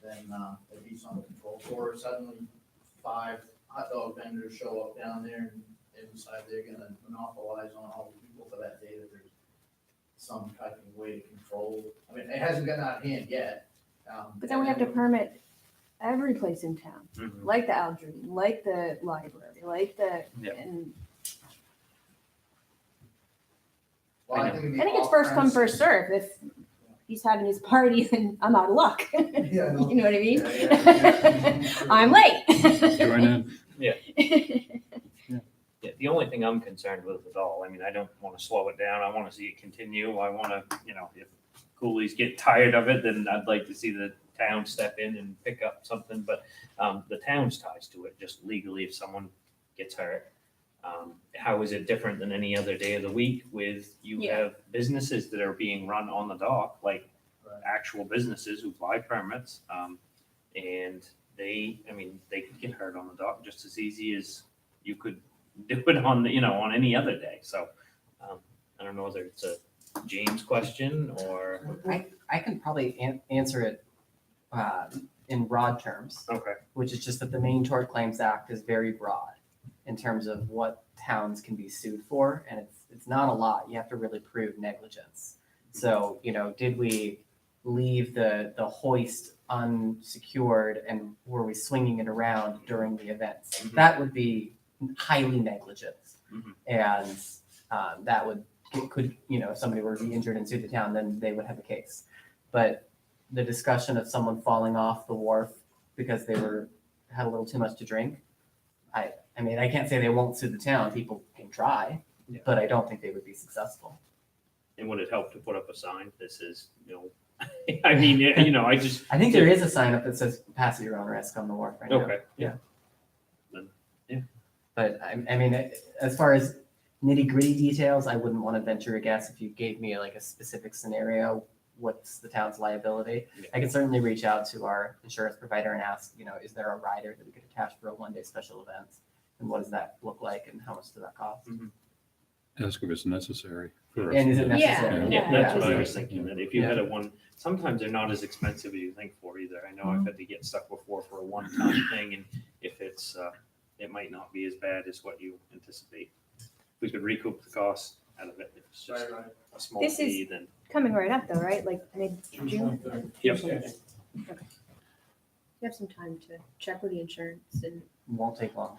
Speaker 6: then there'd be some control. Or suddenly 5 hot dog vendors show up down there and they decide they're gonna monopolize on all the people for that day, that there's some type of way to control. I mean, it hasn't gotten out of hand yet.
Speaker 2: But then we have to permit every place in town,
Speaker 1: Mhm.
Speaker 2: like the Aldrine, like the library, like the,
Speaker 1: Yeah.
Speaker 2: and
Speaker 6: Well,
Speaker 1: I
Speaker 6: I think it'd be
Speaker 2: I think it's first come,
Speaker 6: off-premise.
Speaker 2: first serve. If he's having his party, then I'm out of luck.
Speaker 6: Yeah, I know.
Speaker 2: You know what I mean?
Speaker 6: Yeah.
Speaker 2: I'm late.
Speaker 3: Join in.
Speaker 1: Yeah, the only thing I'm concerned with at all, I mean, I don't want to slow it down. I want to see it continue. I want to, you know, if coolies get tired of it, then I'd like to see the town step in and pick up something. But the town's ties to it, just legally, if someone gets hurt. How is it different than any other day of the week with you
Speaker 2: Yeah.
Speaker 1: have businesses that are being run on the dock, like
Speaker 6: Right.
Speaker 1: actual businesses who fly permits. And they could get hurt on the dock just as easy as you could do it on, on any other day. So I don't know whether it's a James question or,
Speaker 4: I can probably answer it in broad terms,
Speaker 1: okay.
Speaker 4: which is just that the Maine Tort Claims Act is very broad in terms of what towns can be sued for, and it's not a lot. You have to really prove negligence. So, did we leave the hoist unsecured and were we swinging it around during the events?
Speaker 1: Mhm.
Speaker 4: That would be highly negligent.
Speaker 1: Mhm.
Speaker 4: And that could, if somebody were to be injured and sue the town, then they would have a case. But the discussion of someone falling off the wharf because they had a little too much to drink, I mean, I can't say they won't sue the town. People can try,
Speaker 1: Yeah.
Speaker 4: but I don't think they would be successful.
Speaker 1: And would it help to put up a sign? This is, I mean, I just.
Speaker 4: I think there is a sign up that says pass at your own risk on the wharf right now.
Speaker 1: Okay, yeah.
Speaker 4: But I mean, as far as nitty gritty details, I wouldn't want to venture a guess. If you gave me like a specific scenario, what's the town's liability?
Speaker 1: Yeah.
Speaker 4: I can certainly reach out to our insurance provider and ask, is there a rider that we could attach for a one-day special event? And what does that look like and how much does that cost?
Speaker 3: Ask if it's necessary. for us
Speaker 4: And is
Speaker 3: to
Speaker 4: it
Speaker 3: do.
Speaker 4: necessary?
Speaker 1: Yeah, that's what I
Speaker 4: Yeah.
Speaker 1: was thinking, that if you
Speaker 4: Yeah.
Speaker 1: had sometimes they're not as expensive as you think for either. I know I've had to get stuff before for a one-time thing, and if it might not be as bad as what you anticipate. We could recoup the cost out of it. If it's just
Speaker 6: Right.
Speaker 1: a small
Speaker 2: This is-
Speaker 1: fee, then
Speaker 2: Coming right up though, right? Like
Speaker 8: June
Speaker 2: mid-June?
Speaker 8: 23rd.
Speaker 1: Yep.
Speaker 8: Yeah.
Speaker 2: You have some time to check with the insurance and,
Speaker 4: Won't take long.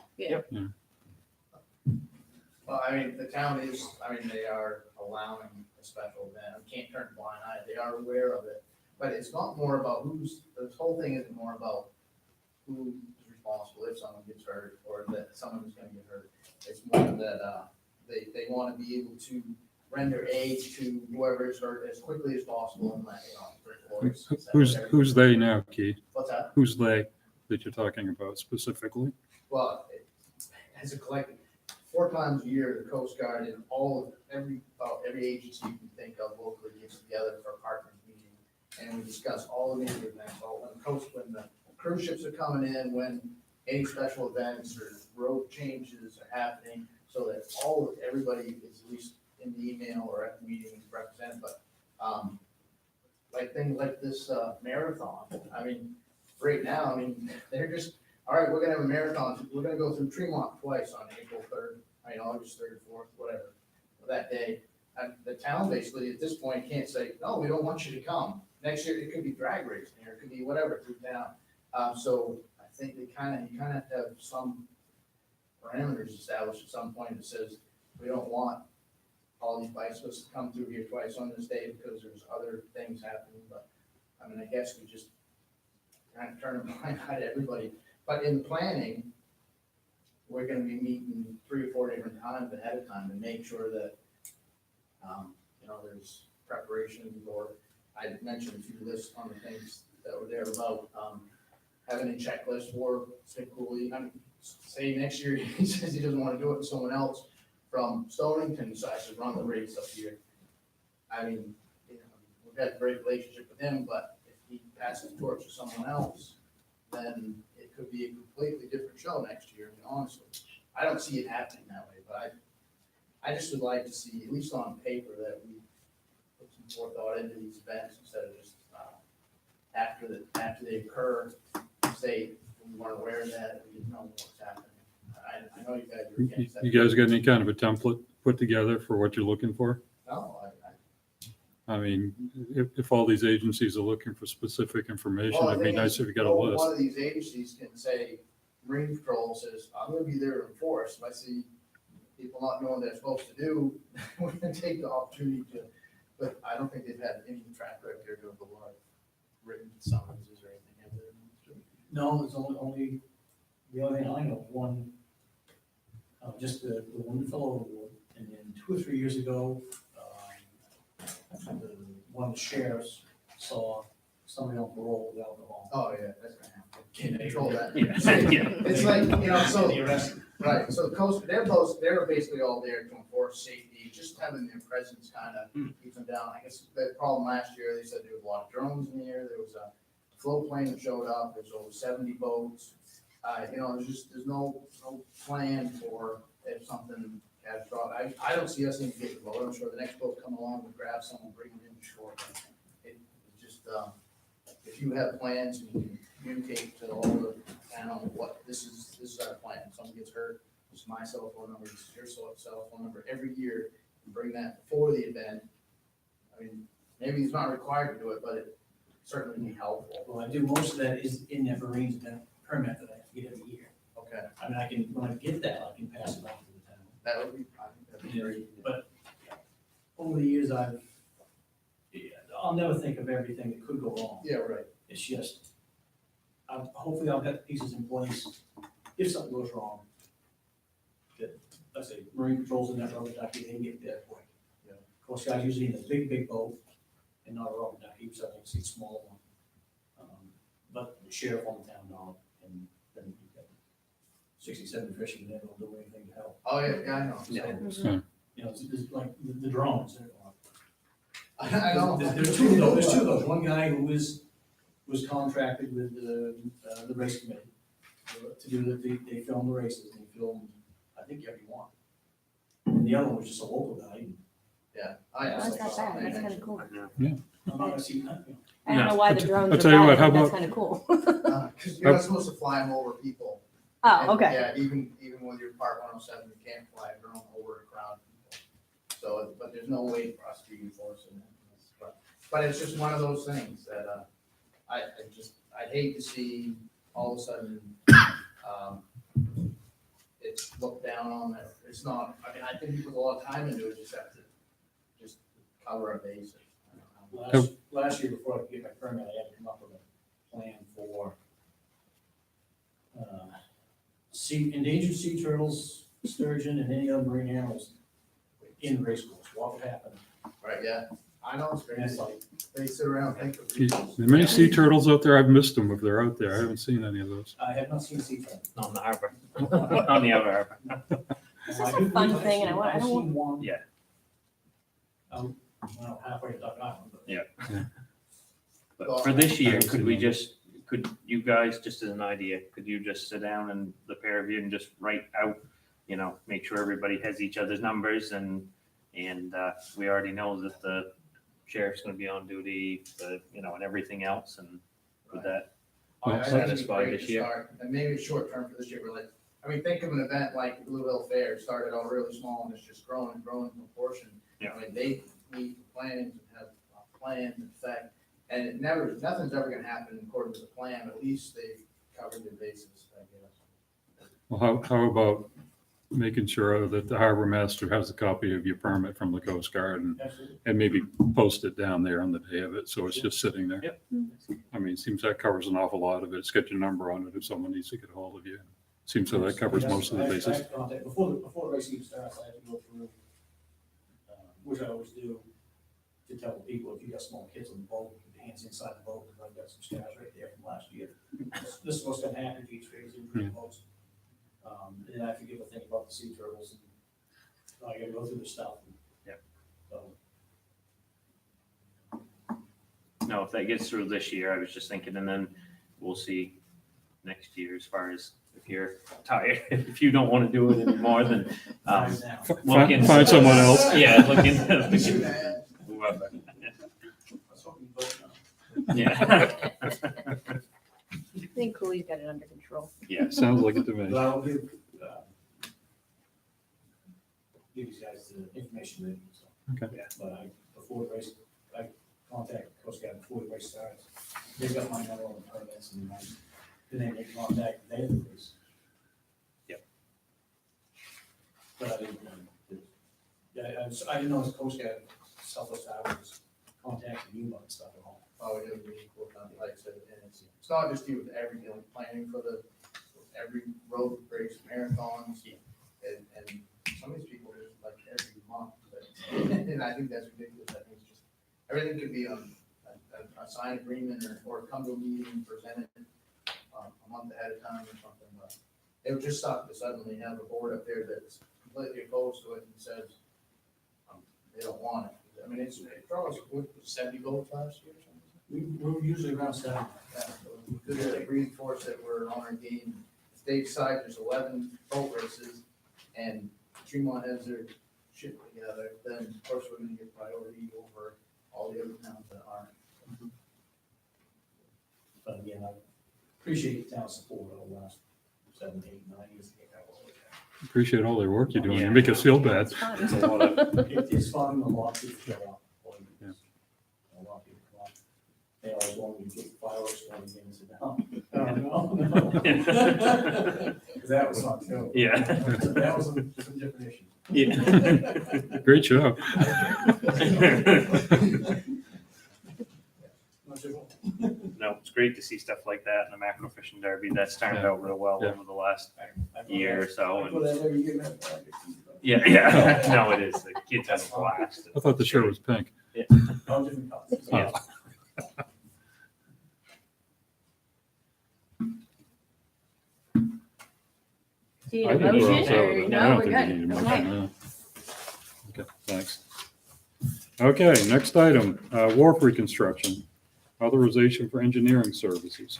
Speaker 6: Well, I mean, the town is, they are allowing a special event, we can't turn a blind eye, they are aware of it. But it's not more about this whole thing isn't more about who is responsible if someone gets hurt or that someone is gonna get hurt. It's more that, they wanna be able to render aid to whoever is hurt as quickly as possible and let,
Speaker 3: Who's they now, Keith?
Speaker 6: What's that?
Speaker 3: Who's they that you're talking about specifically?
Speaker 6: Well, as a collective, 4 times a year, the Coast Guard and every agency you can think of locally gets together for a partners meeting. And we discuss all the major events, when the cruise ships are coming in, when any special events or road changes are happening, so that everybody is at least in the email or at the meeting represented, but, like things like this, marathon, right now, they're just, all right, we're gonna have a marathon, we're gonna go through Tremont twice on April 3rd, August 3rd, 4th, whatever, that day. And the town basically at this point can't say, no, we don't want you to come. Next year, it could be drag racing, or it could be whatever through town. So I think you kind of have to have some parameters established at some point that says, we don't want all these bicyclists to come through here twice on this day because there's other things happening, but, I guess we just kind of turn a blind eye to everybody. But in planning, we're gonna be meeting 3 or 4 different times ahead of time to make sure that, there's preparation, or I mentioned a few lists on the things that were there about, having a checklist for Stick Cooley. Say next year, he says he doesn't wanna do it, and someone else from Stonington decides to run the race up here. We've got a great relationship with him, but if he passes the torch to someone else, then it could be a completely different show next year, honestly. I don't see it happening that way, but I just would like to see, at least on paper, that we put some forethought into these events instead of just, after they occur, say, we weren't aware of that, we didn't know what's happening. I know you guys are against that.
Speaker 3: You guys got any kind of a template put together for what you're looking for?
Speaker 6: No,
Speaker 3: If all these agencies are looking for specific information,
Speaker 6: Well,
Speaker 3: it'd
Speaker 6: the
Speaker 3: be
Speaker 6: thing
Speaker 3: nice
Speaker 6: is,
Speaker 3: if you got a list.
Speaker 6: One of these agencies can say, Marine Patrol says, I'm gonna be there to enforce. If I see people not knowing what they're supposed to do, we're gonna take the opportunity to, but I don't think they've had any track record of a lot of written summonses or anything, have they?
Speaker 8: No, there's only, the only thing I know, one, just the one fellow award, and then 2 or 3 years ago, one of the sheriffs saw somebody on parole with alcohol.
Speaker 6: Oh, yeah, that's gonna happen.
Speaker 8: Can they
Speaker 6: Control that.
Speaker 1: Yeah.
Speaker 6: It's like, so,
Speaker 8: They arrested.
Speaker 6: right, so the coast, they're basically all there to enforce safety, just having their presence kind of keeps them down. I guess the problem last year, they said there was a lot of drones in the air, there was a float plane that showed up, there's over 70 boats. There's no plan for if something catastrophic. I don't see us even get the boat, I'm sure the next boat come along, we grab someone, bring them in shore. It just, if you have plans and you can communicate to all the town what this is our plan. If someone gets hurt, this is my cell phone number, this is your cell phone number every year, and bring that before the event. Maybe it's not required to do it, but it certainly be helpful.
Speaker 8: Well, I do, most of that is in that Marines event permit that I have to get every year.
Speaker 6: Okay,
Speaker 8: When I get that, I can pass it on to the town.
Speaker 6: that would be, I think that'd be great.
Speaker 8: But over the years, I'll never think of everything that could go wrong.
Speaker 6: Yeah, right.
Speaker 8: It's just, hopefully I'll get the pieces in place if something goes wrong. That, let's say, Marine Patrol's in that rubber ducky, they can get there quick.
Speaker 6: Yeah.
Speaker 8: Coast Guard's usually in a big boat and not a rubber ducky, so I think it's a small one. But the sheriff on the town dog, and then you've got 67 fishermen, they don't do anything to help.
Speaker 6: Oh, yeah, I know.
Speaker 8: Yeah.
Speaker 3: So,
Speaker 8: It's like the drones.
Speaker 6: I know.
Speaker 8: There's two of those. There's two of those. One guy who was contracted with the race committee to do they filmed the races. And he filmed, I think, every one. And the other one was just a local guy.
Speaker 6: Yeah.
Speaker 2: that's not bad, that's kind of cool.
Speaker 8: I'm not gonna see nothing.
Speaker 2: I don't know why the drones
Speaker 3: I'll
Speaker 2: are
Speaker 3: tell you
Speaker 2: bad,
Speaker 3: what, how
Speaker 2: but that's
Speaker 3: about-
Speaker 2: kind of cool.
Speaker 6: Because you're not supposed to fly them over people.
Speaker 2: Oh,
Speaker 6: And,
Speaker 2: okay.
Speaker 6: Yeah, even with your Part 107, you can't fly a drone over a crowd of people. So, but there's no way for us to be enforcing it. But it's just one of those things that, I'd hate to see all of a sudden, it's looked down on, that it's not, I mean, I think we put a lot of time into it, just have to, just cover our bases. I don't know.
Speaker 8: Last year, before I could get my permit, I had to come up with a plan for endangered sea turtles, sturgeon, and any other marine animals in race course. What would happen?
Speaker 6: Right, yeah, I know, it's
Speaker 8: And it's
Speaker 6: crazy,
Speaker 8: like,
Speaker 6: they sit around and think of
Speaker 3: There
Speaker 6: reasons.
Speaker 3: are many sea turtles out there. I've missed them if they're out there. I haven't seen any of those.
Speaker 8: I have not seen a sea turtle.
Speaker 1: On the harbor, on the outer harbor.
Speaker 2: This is a fun thing, and I
Speaker 8: I've
Speaker 2: don't want.
Speaker 8: seen one.
Speaker 1: Yeah.
Speaker 8: Well, halfway to Duck Island, but
Speaker 1: But for this year, could you guys, just as an idea, could you just sit down and the pair of you and just write out, make sure everybody has each other's numbers and we already know that the sheriff's gonna be on duty, and everything else, and with that.
Speaker 6: I think it'd be
Speaker 1: Satisfied
Speaker 6: great
Speaker 1: this
Speaker 6: to
Speaker 1: year.
Speaker 6: start, and maybe it's short term for this year, but like, I mean, think of an event like Blue Hill Fair, it started out really small and it's just growing and growing in proportion.
Speaker 1: Yeah.
Speaker 6: I mean, they meet plans and have plans in fact, and nothing's ever gonna happen according to the plan, but at least they've covered their bases, I guess.
Speaker 3: Well, how about making sure that the harbor master has a copy of your permit from the Coast Guard
Speaker 8: absolutely.
Speaker 3: and maybe post it down there on the day of it, so it's just sitting there.
Speaker 1: Yep.
Speaker 3: I mean, it seems that covers an awful lot of it. It's got your number on it if someone needs to get a hold of you. Seems so that covers most of the
Speaker 8: I
Speaker 3: bases.
Speaker 8: have contact, before the race even starts, I have to go through, which I always do, to tell the people, if you got small kids on the boat, put your hands inside the boat, because I've got some scars right there from last year. This is what's gonna happen if you experience in boats. And I forget a thing about the sea turtles, and I gotta go through the stuff.
Speaker 1: Yep.
Speaker 8: So,
Speaker 1: No, if that gets through this year, I was just thinking, and then we'll see next year as far as if you're tired, if you don't want to do it anymore, then
Speaker 8: time's now.
Speaker 1: look into.
Speaker 3: Find someone else.
Speaker 1: Yeah, look into whoever.
Speaker 8: Let's hope you vote now.
Speaker 1: Yeah.
Speaker 2: I think Cooley's got it under control.
Speaker 1: Yeah.
Speaker 3: Sounds like it to
Speaker 8: But
Speaker 3: me.
Speaker 8: I'll give you guys the information that you need, so.
Speaker 3: Okay.
Speaker 8: Yeah, but before the race, I contact Coast Guard before the race starts. They've got my number on the permits and then they make contact the day of the race.
Speaker 1: Yep.
Speaker 8: But I didn't, I didn't know the Coast Guard, Southwest Iowa was contacting you about stuff at all.
Speaker 6: Oh, it would be equal, like I said, and it's not just you with everything, like planning for every road race, marathons, and some of these people are just like every month, but, and I think that's ridiculous, I think it's just, everything could be on a signed agreement or come to a meeting and present it a month ahead of time or something, but it would just suck to suddenly have a board up there that's completely opposed to it and says, they don't want it. I mean, it draws, what, 70 votes last year or something?
Speaker 8: We're usually around 7.
Speaker 6: Yeah, so we could reinforce that we're on our game. If they decide there's 11 boat races and Tremont has their shit together, then of course we're gonna get priority over all the other towns that aren't.
Speaker 8: But again, I appreciate the town's support over the last 7, 8, 9 years.
Speaker 3: Appreciate all their work you're doing.
Speaker 1: Yeah.
Speaker 3: You make us feel bad.
Speaker 2: It's fun.
Speaker 1: It's a lot of,
Speaker 8: It's fun, a lot of people show up.
Speaker 3: Yeah.
Speaker 8: A lot of people come up. They always want me to get fireworks going again and sit down. No. Because that was fun too.
Speaker 1: yeah.
Speaker 8: That was some different issues.
Speaker 1: Yeah.
Speaker 3: Great job.
Speaker 1: No, it's great to see stuff like that in the macro fishing derby. That's turned out real well
Speaker 3: Yeah.
Speaker 1: over the last
Speaker 8: I go
Speaker 1: year or
Speaker 8: there-
Speaker 1: so.
Speaker 8: I
Speaker 1: And
Speaker 8: go there every year, man. I get to-
Speaker 1: yeah, yeah. No, it is. The kids have a blast.
Speaker 3: I thought the shirt was pink.
Speaker 8: All different colors.
Speaker 1: Yeah.
Speaker 2: Do you
Speaker 3: I
Speaker 2: need a
Speaker 3: think we're all
Speaker 2: motion
Speaker 3: set with
Speaker 2: or
Speaker 3: it. I
Speaker 2: no,
Speaker 3: don't
Speaker 2: we're
Speaker 3: think we need a
Speaker 2: good?
Speaker 3: motion,
Speaker 2: Okay.
Speaker 3: no. Okay, thanks. Okay, next item, wharf reconstruction, authorization for engineering services.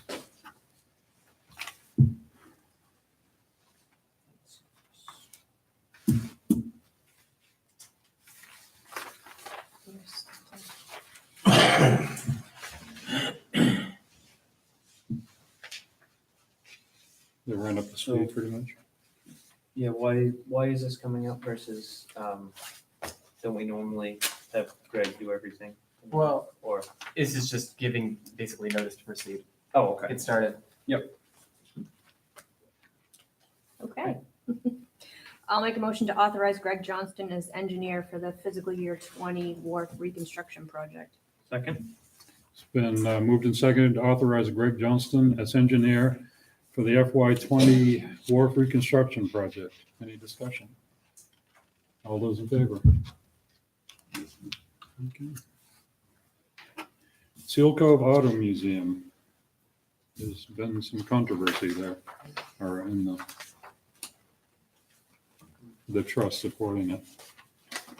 Speaker 3: They ran up to speed pretty much.
Speaker 1: Yeah, why is this coming up versus, don't we normally have Greg do everything?
Speaker 4: Well,
Speaker 1: Or,
Speaker 4: this is just giving basically notice to proceed.
Speaker 1: oh, okay.
Speaker 4: Get started.
Speaker 2: Okay. I'll make a motion to authorize Greg Johnston as engineer for the fiscal year 20 wharf reconstruction project.
Speaker 1: Second?
Speaker 3: It's been moved and seconded to authorize Greg Johnston as engineer for the FY20 wharf reconstruction project. Any discussion? All those in favor? Okay. Seal Cove Auto Museum. There's been some controversy there, or in the trust supporting it.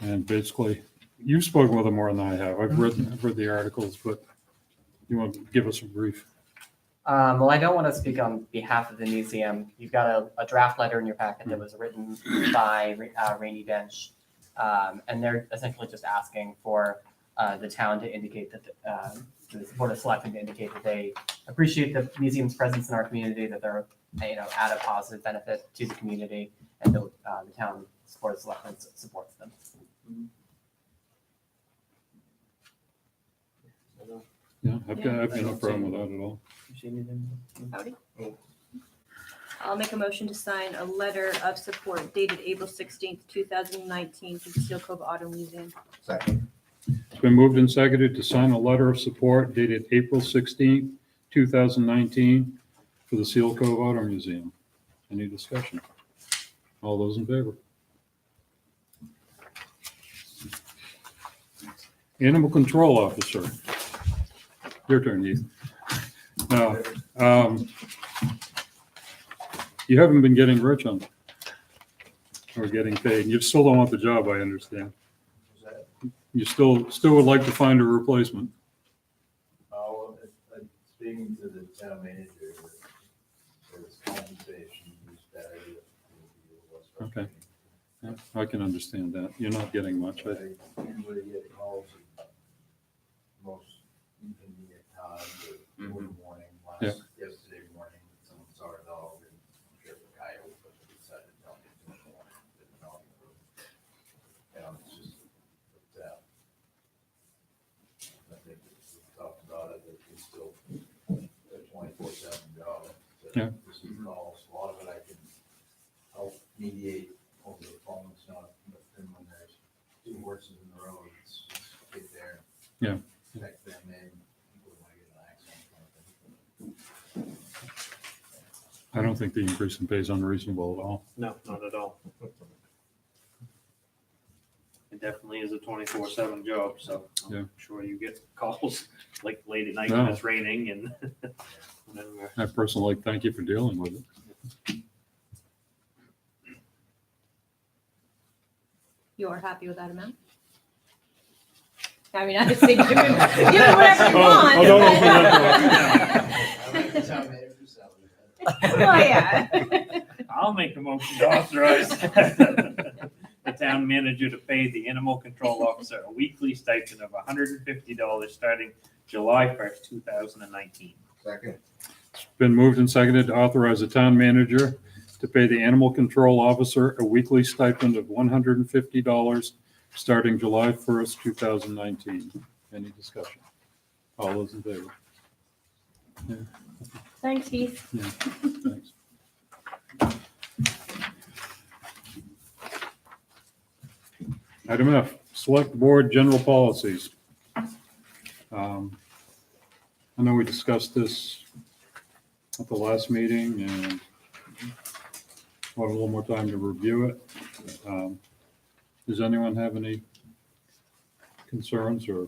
Speaker 3: And basically, you've spoken with them more than I have. I've read the articles, but you want to give us a brief?
Speaker 4: Well, I don't want to speak on behalf of the museum. You've got a draft letter in your packet that was written by Rainy Bench. And they're essentially just asking for the town to indicate that, the Board of Selectmen to indicate that they appreciate the museum's presence in our community, that they're, add a positive benefit to the community, and the town Board of Selectmen supports them.
Speaker 3: Yeah, I've got no problem with that at all.
Speaker 1: You see anything?
Speaker 2: Howdy.
Speaker 1: Oh.
Speaker 2: I'll make a motion to sign a letter of support dated April 16th, 2019 to the Seal Cove Auto Museum.
Speaker 5: Second.
Speaker 3: It's been moved and seconded to sign a letter of support dated April 16th, 2019 for the Seal Cove Auto Museum. Any discussion? All those in favor? Animal Control Officer. Your turn, Heath. Now, you haven't been getting rich on, or getting paid. You still don't want the job, I understand.
Speaker 7: Was that,
Speaker 3: You still would like to find a replacement.
Speaker 7: speaking to the town manager, his compensation is better.
Speaker 3: Okay. Yeah, I can understand that. You're not getting much.
Speaker 7: I usually get calls at most inconvenient times, or in the morning,
Speaker 3: Yeah.
Speaker 7: yesterday morning, someone saw a dog and I'm sure the coyote, but they decided to tell me in the morning, didn't know. It's just, I think we talked about it, that it's still a 24/7 job. So
Speaker 3: Yeah.
Speaker 7: This is calls, a lot of it I can help mediate over the phone, it's not, but then when there's two horses in the road, it's just get there.
Speaker 3: Yeah.
Speaker 7: Check them in, people want to get an accident. Kind of thing.
Speaker 3: I don't think the increase in pay is unreasonable at all.
Speaker 1: No, not at all. It definitely is a 24/7 job, so
Speaker 3: Yeah.
Speaker 1: I'm sure you get calls like late at night
Speaker 3: No.
Speaker 1: when it's raining and whatever.
Speaker 3: I personally thank you for dealing with it.
Speaker 2: You are happy with that amount? I mean, I say give him whatever you want.
Speaker 3: Oh, don't open
Speaker 7: I like the town manager's salary.
Speaker 2: Oh, yeah.
Speaker 1: I'll make a motion to authorize the town manager to pay the animal control officer a weekly stipend of $150 starting July 1st, 2019.
Speaker 5: Second.
Speaker 3: It's been moved and seconded to authorize the town manager to pay the animal control officer a weekly stipend of $150 starting July 1st, 2019. Any discussion? All those in favor?
Speaker 2: Thanks, Heath.
Speaker 3: Yeah, thanks. Item F, Select Board General Policies. I know we discussed this at the last meeting and want a little more time to review it. Does anyone have any concerns or?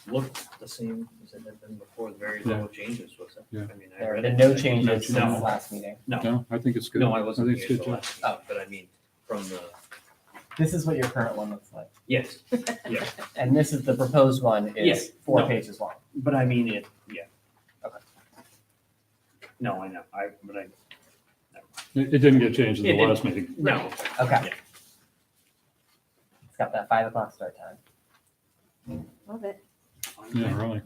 Speaker 1: Looked the same as it had been before, very
Speaker 3: Yeah.
Speaker 1: low changes, was it?
Speaker 3: Yeah.
Speaker 1: I mean, I
Speaker 4: There have
Speaker 1: read
Speaker 4: been
Speaker 1: it,
Speaker 4: no
Speaker 1: but I-
Speaker 4: changes since
Speaker 1: No.
Speaker 4: the last meeting.
Speaker 3: No, I think it's good.
Speaker 1: No, I wasn't
Speaker 3: think
Speaker 1: here
Speaker 3: it's
Speaker 1: for
Speaker 3: good.
Speaker 1: the last meeting, but I mean, from the,
Speaker 4: This is what your current one looks like.
Speaker 1: yes,
Speaker 4: And this is the proposed one
Speaker 1: Yes.
Speaker 4: is 4
Speaker 1: No.
Speaker 4: pages long.
Speaker 1: but I mean it, yeah.
Speaker 4: Okay.
Speaker 1: No, I know,
Speaker 3: It didn't get changed in
Speaker 1: It
Speaker 3: the
Speaker 1: didn't.
Speaker 3: last meeting.
Speaker 1: no,
Speaker 4: Okay.
Speaker 1: Yeah.
Speaker 4: It's got that 5 o'clock start time.
Speaker 2: Love it.
Speaker 3: Yeah, really.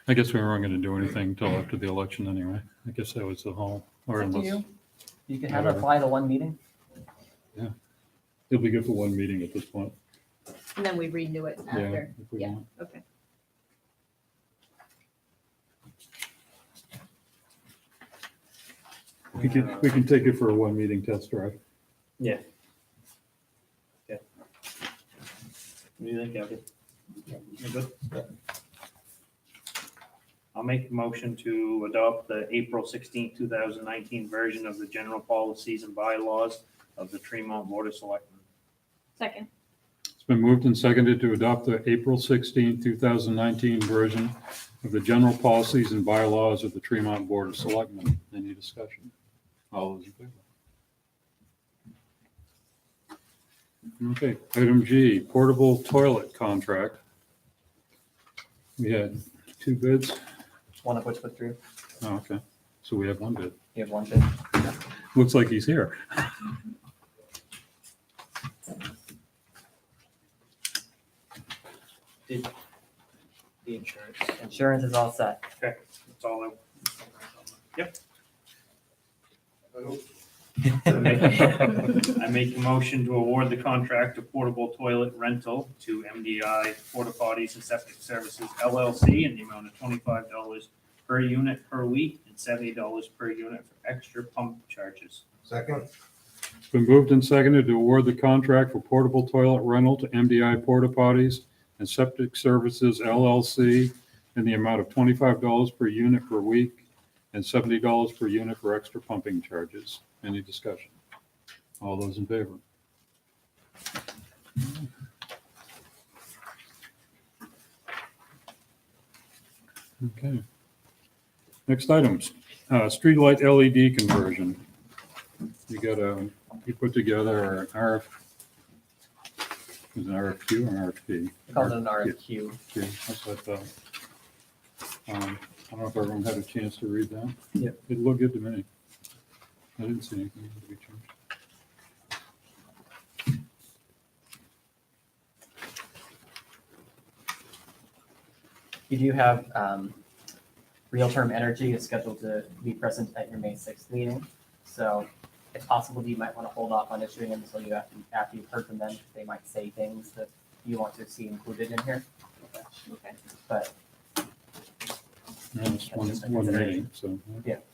Speaker 3: I guess we weren't going to do anything until after the election anyway. I guess that was the whole, or
Speaker 4: It's up to
Speaker 3: unless,
Speaker 4: you. You can have it apply to one meeting.
Speaker 3: it'll be good for one meeting at this point.
Speaker 2: And then we renew it
Speaker 3: Yeah,
Speaker 2: after.
Speaker 3: if we
Speaker 2: Yeah.
Speaker 3: want.
Speaker 2: Okay.
Speaker 3: We can take it for a one meeting test drive.
Speaker 1: Yeah. Okay. What do you think, Abby? You good? I'll make a motion to adopt the April 16th, 2019 version of the general policies and bylaws of the Tremont Board of Selectmen.
Speaker 2: Second.
Speaker 3: It's been moved and seconded to adopt the April 16, 2019 version of the general policies and bylaws of the Tremont Board of Selectmen. Any discussion? All those in favor? Okay, item G, portable toilet contract. We had two bids.
Speaker 4: One of which withdrew.
Speaker 3: Oh, okay. So we have one bid.
Speaker 4: You have one bid.
Speaker 3: Looks like he's here.
Speaker 1: The insurance.
Speaker 4: Insurance is all set.
Speaker 1: Okay, that's all I. Yep. I make a motion to award the contract of portable toilet rental to MDI Porta Potties and Septic Services LLC in the amount of $25 per unit per week and $70 per unit for extra pump charges.
Speaker 5: Second?
Speaker 3: It's been moved and seconded to award the contract for portable toilet rental to MDI Porta Potties and Septic Services LLC in the amount of $25 per unit per week and $70 per unit for extra pumping charges. Any discussion? All those in favor? Okay. Next items, streetlight LED conversion. You put together an RFQ or an RFP?
Speaker 4: We called it an RFQ.
Speaker 3: RFQ, that's what I thought. I don't know if everyone had a chance to read that.
Speaker 1: Yep.
Speaker 3: It looked good to me. I didn't see anything to be changed.
Speaker 4: You do have Real Term Energy is scheduled to be present at your May 6th meeting. So it's possible you might want to hold off on issuing them until after you've heard from them. They might say things that you want to see included in here.
Speaker 2: Okay.
Speaker 4: But
Speaker 3: No, it's one
Speaker 4: just a
Speaker 3: meeting,
Speaker 4: consideration.
Speaker 3: so.
Speaker 1: It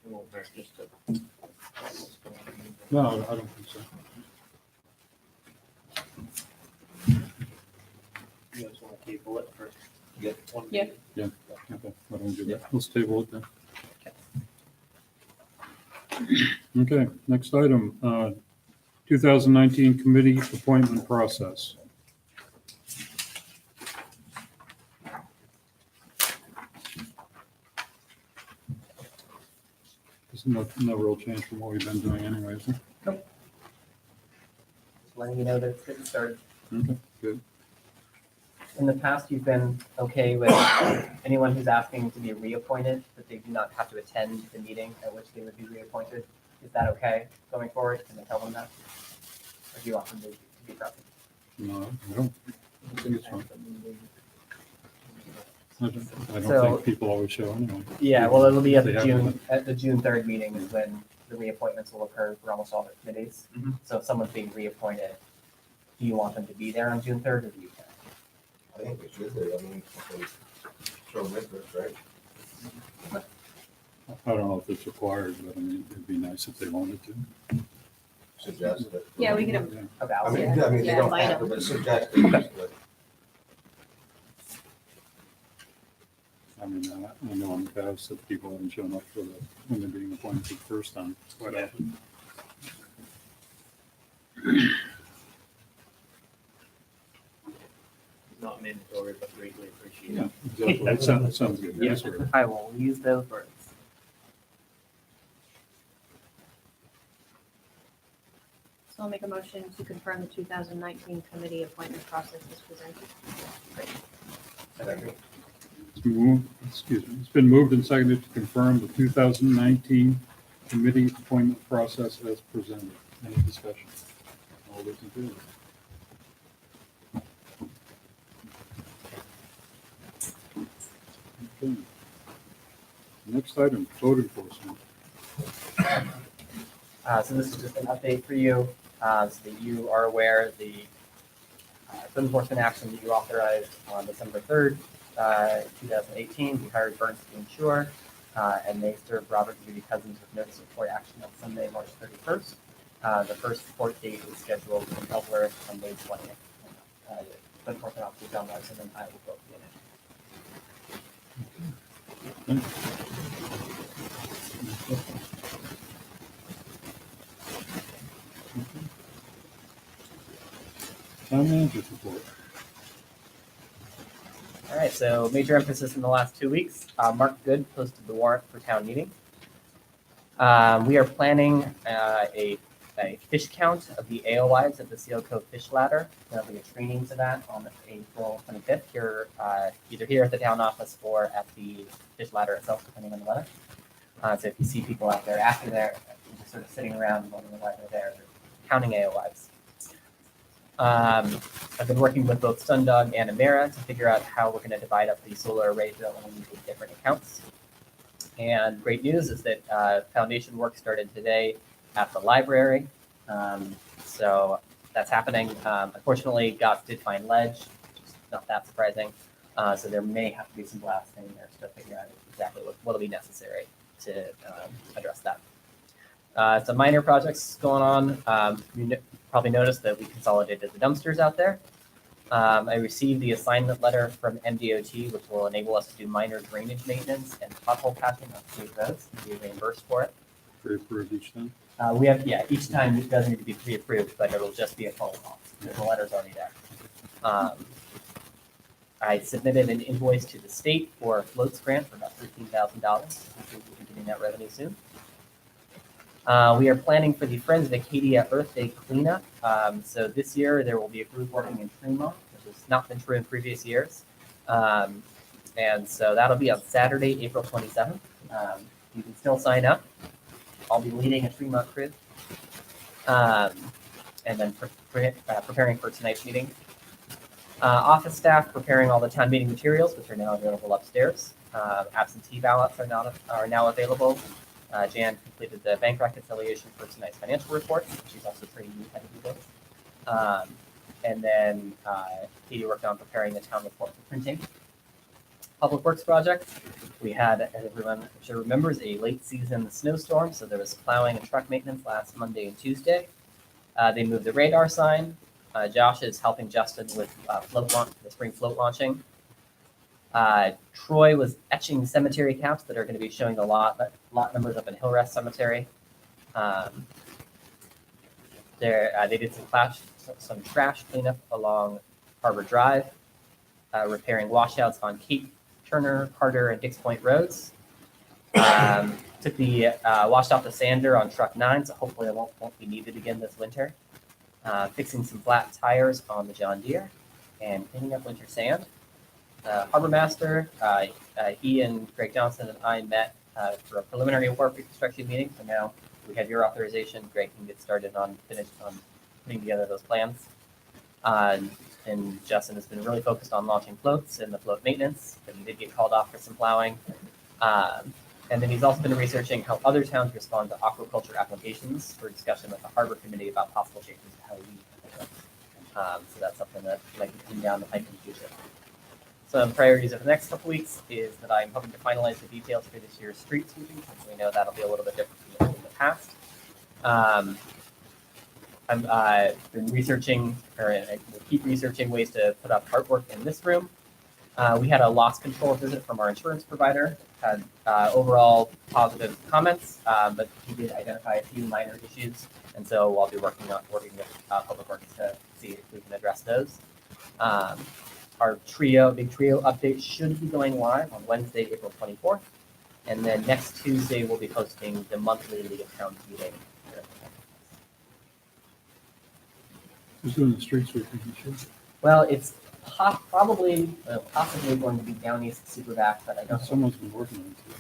Speaker 1: won't hurt just to.
Speaker 3: No, I don't think so.
Speaker 1: You guys want to table it for?
Speaker 7: Yeah.
Speaker 1: One
Speaker 2: Yeah.
Speaker 1: meeting?
Speaker 3: Okay, why don't we do that? Let's table it then. Okay, next item, 2019 committee appointment process. There's no real change from what we've been doing anyway, is there?
Speaker 4: just letting you know that it's getting started.
Speaker 3: Okay, good.
Speaker 4: In the past, you've been okay with anyone who's asking to be reappointed, that they do not have to attend the meeting at which they would be reappointed. Is that okay going forward? Can I tell them that? Or do you want them to be present?
Speaker 3: No, I don't think it's fine. I don't
Speaker 4: So-
Speaker 3: think people always show anyway.
Speaker 4: Yeah, well, it'll be at
Speaker 3: They
Speaker 4: the
Speaker 3: have
Speaker 4: June 3rd meeting is when the reappointments will occur for almost all the committees.
Speaker 1: Mhm.
Speaker 4: So if someone's being reappointed, do you want them to be there on June 3rd or do you care?
Speaker 5: I think we should, I mean, show interest, right?
Speaker 3: I don't know if it's required, but I mean, it'd be nice if they wanted to.
Speaker 5: Suggest it.
Speaker 2: Yeah, we could have,
Speaker 3: Yeah.
Speaker 4: Okay,
Speaker 5: I
Speaker 4: I'll
Speaker 5: mean,
Speaker 4: see.
Speaker 5: they
Speaker 2: Yeah,
Speaker 5: don't
Speaker 2: invite
Speaker 5: have to,
Speaker 2: them.
Speaker 5: but suggest it. but
Speaker 3: I mean, I know in the past that people haven't shown up for when they're being appointed for the first time. Quite
Speaker 1: Yeah.
Speaker 3: often.
Speaker 1: Not mandatory, but greatly appreciated.
Speaker 3: Yeah, exactly. It sounds good.
Speaker 1: Yeah.
Speaker 3: Yes, sir.
Speaker 4: I will use those words.
Speaker 2: so I'll make a motion to confirm the 2019 committee appointment process is presented.
Speaker 5: Second.
Speaker 3: It's been moved and seconded to confirm the 2019 committee appointment process as presented. Any discussion? All those in favor? Okay. Next item, code enforcement.
Speaker 4: So this is just an update for you, so that you are aware the code enforcement action that you authorized on December 3rd, 2018. We hired Bernstein Shore, and they served Robert and Judy Cousins with notice of court action on Sunday, March 31st. The first court date is scheduled in Ellsworth on May 20th. Code enforcement officer John Larson and I will both be in it.
Speaker 3: Town manager's report.
Speaker 4: All right, so major emphasis in the last 2 weeks. Mark Good posted the warrant for town meeting. We are planning a fish count of the AOIs at the Seal Cove Fish Ladder. There'll be a training for that on April 25th here, either here at the town office or at the fish ladder itself, depending on the weather. So if you see people out there after they're just sort of sitting around and wondering why they're there, they're counting AOIs. I've been working with both Sundog and Amera to figure out how we're going to divide up the solar array drilling into different accounts. And great news is that foundation work started today at the library. So that's happening. Unfortunately, Goff did find ledge, which is not that surprising. So there may have to be some blasting there to figure out exactly what will be necessary to address that. Some minor projects going on. You probably noticed that we consolidated the dumpsters out there. I received the assignment letter from MDOT, which will enable us to do minor drainage maintenance and pothole patching on state roads and be reimbursed for it.
Speaker 3: Pre-approved each time.
Speaker 4: We have, each time it does need to be pre-approved, but it'll just be a phone call. The letter's already there. I submitted an invoice to the state for a floats grant for about $13,000. We'll be getting that revenue soon. We are planning for the Friends of Acadia Earth Day cleanup. So this year there will be a group working in Tremont, which has not been true in previous years. And so that'll be on Saturday, April 27th. You can still sign up. I'll be leading a Tremont crew. And then preparing for tonight's meeting. Office staff preparing all the town meeting materials, which are now available upstairs. Absentee ballots are now available. Jan completed the bank reconciliation for tonight's financial report. She's also trained me how to do those. And then Katie worked on preparing the town report for printing. Public Works project. We had, as everyone I'm sure remembers, a late season snowstorm, so there was plowing and truck maintenance last Monday and Tuesday. They moved the radar sign. Josh is helping Justin with the spring float launching. Troy was etching cemetery caps that are going to be showing the lot numbers up in Hillrest Cemetery. They did some trash cleanup along Harbor Drive, repairing washouts on Cape, Turner, Carter, and Dix Point roads. Took the washed off the sander on truck 9, so hopefully it won't be needed again this winter. Fixing some flat tires on the John Deere and cleaning up winter sand. Harbor Master, he and Greg Johnson and I met for a preliminary work reconstruction meeting. So now we have your authorization. Greg can get started on putting together those plans. And Justin has been really focused on launching floats and the float maintenance, but he did get called off for some plowing. And then he's also been researching how other towns respond to aquaculture applications for discussion with the Harbor Committee about possible changes to how we handle them. So that's something that might be coming down the pipe in the future. Some priorities over the next couple weeks is that I'm hoping to finalize the details for this year's street sweeping, since we know that'll be a little bit different from the past. I've been researching, or I will keep researching ways to put up artwork in this room. We had a loss control visit from our insurance provider, had overall positive comments, but he did identify a few minor issues, and so I'll be working with Public Works to see if we can address those. Our big trio update should be going live on Wednesday, April 24th. And then next Tuesday, we'll be hosting the monthly League of Towns meeting.
Speaker 3: Who's doing the street sweeping this year?
Speaker 4: Well, it's possibly going to be Down East Supervac, but I don't know.
Speaker 3: Someone's been working on it today.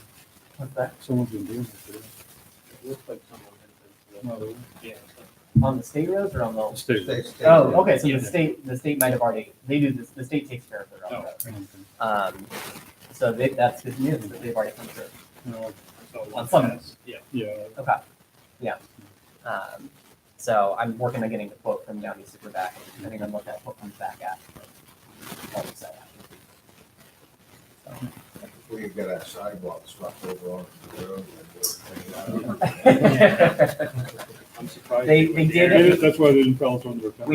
Speaker 4: What's that?
Speaker 3: Someone's been doing it today.
Speaker 1: It looks like someone has been. Yeah.
Speaker 4: On the state roads or on the?
Speaker 3: State.
Speaker 4: Oh, okay, so
Speaker 1: Yeah.
Speaker 4: the state might have already, they do this, the state takes care of their own roads. So that's good news that they've already come through.
Speaker 3: No,
Speaker 4: On some,
Speaker 1: Yeah.
Speaker 3: yeah,
Speaker 4: so I'm working on getting the quote from Downey Super back, depending on what that quote comes back at. I'll decide after.
Speaker 5: We've got our sidewalk swept over on the road and we're cleaning that up.
Speaker 1: I'm surprised.
Speaker 4: They did it.
Speaker 3: that's why they didn't tell us when they were coming.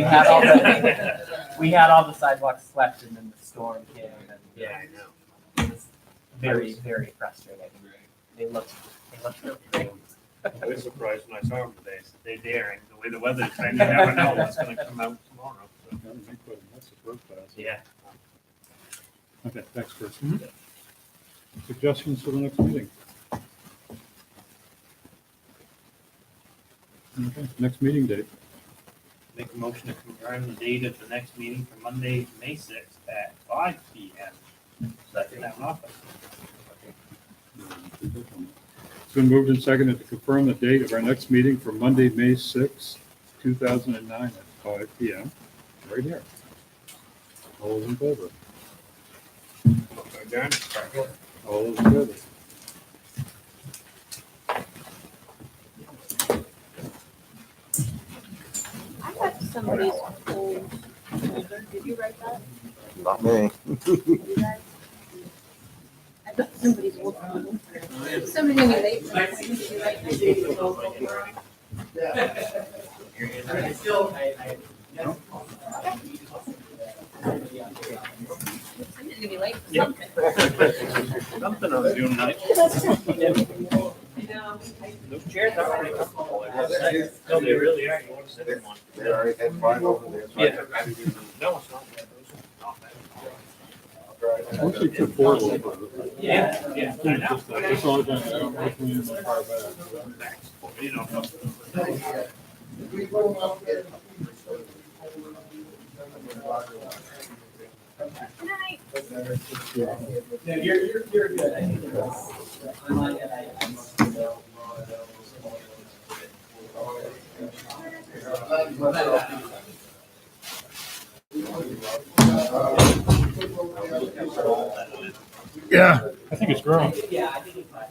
Speaker 4: We had all the sidewalks swept and then the storm came and.
Speaker 1: Yeah, I know.
Speaker 4: It was very, very frustrating. They looked really great.
Speaker 1: I was surprised when I saw them today. They're daring. The way the weather is, I never know what's gonna come out tomorrow. So,
Speaker 3: That's the first pass.
Speaker 1: yeah.
Speaker 3: Okay, thanks, Chris. Suggestions for the next meeting? Okay, next meeting date.
Speaker 1: Make a motion to confirm the date of the next meeting for Monday, May 6th at 5 p.m. Second that office.
Speaker 3: It's been moved and seconded to confirm the date of our next meeting for Monday, May 6th, 2009 at 5 p.m. right here. All those in favor?
Speaker 1: Adjourn.
Speaker 3: All those in favor?
Speaker 2: I got somebody's old folder. Did you write that?
Speaker 5: Not me.
Speaker 2: You guys? I got somebody's old folder. Somebody gonna be late for this. Did you write this? Somebody's gonna be late for something.
Speaker 1: Something on June 9th. Those chairs are pretty comfortable. No, they really are. You want to sit in one.
Speaker 5: They already had five over there. So I
Speaker 1: Yeah.
Speaker 5: took- I didn't even-
Speaker 1: No, it's not bad. Those are not bad.
Speaker 3: I wish they took four a little bit.
Speaker 1: Yeah, yeah. I know.
Speaker 3: That's all I've done. I don't wish we didn't far back.
Speaker 1: You know.
Speaker 2: Good night.
Speaker 8: No, you're good. I think it's- I like it.
Speaker 3: Yeah, I think it's growing.
Speaker 8: Yeah, I think it's fine.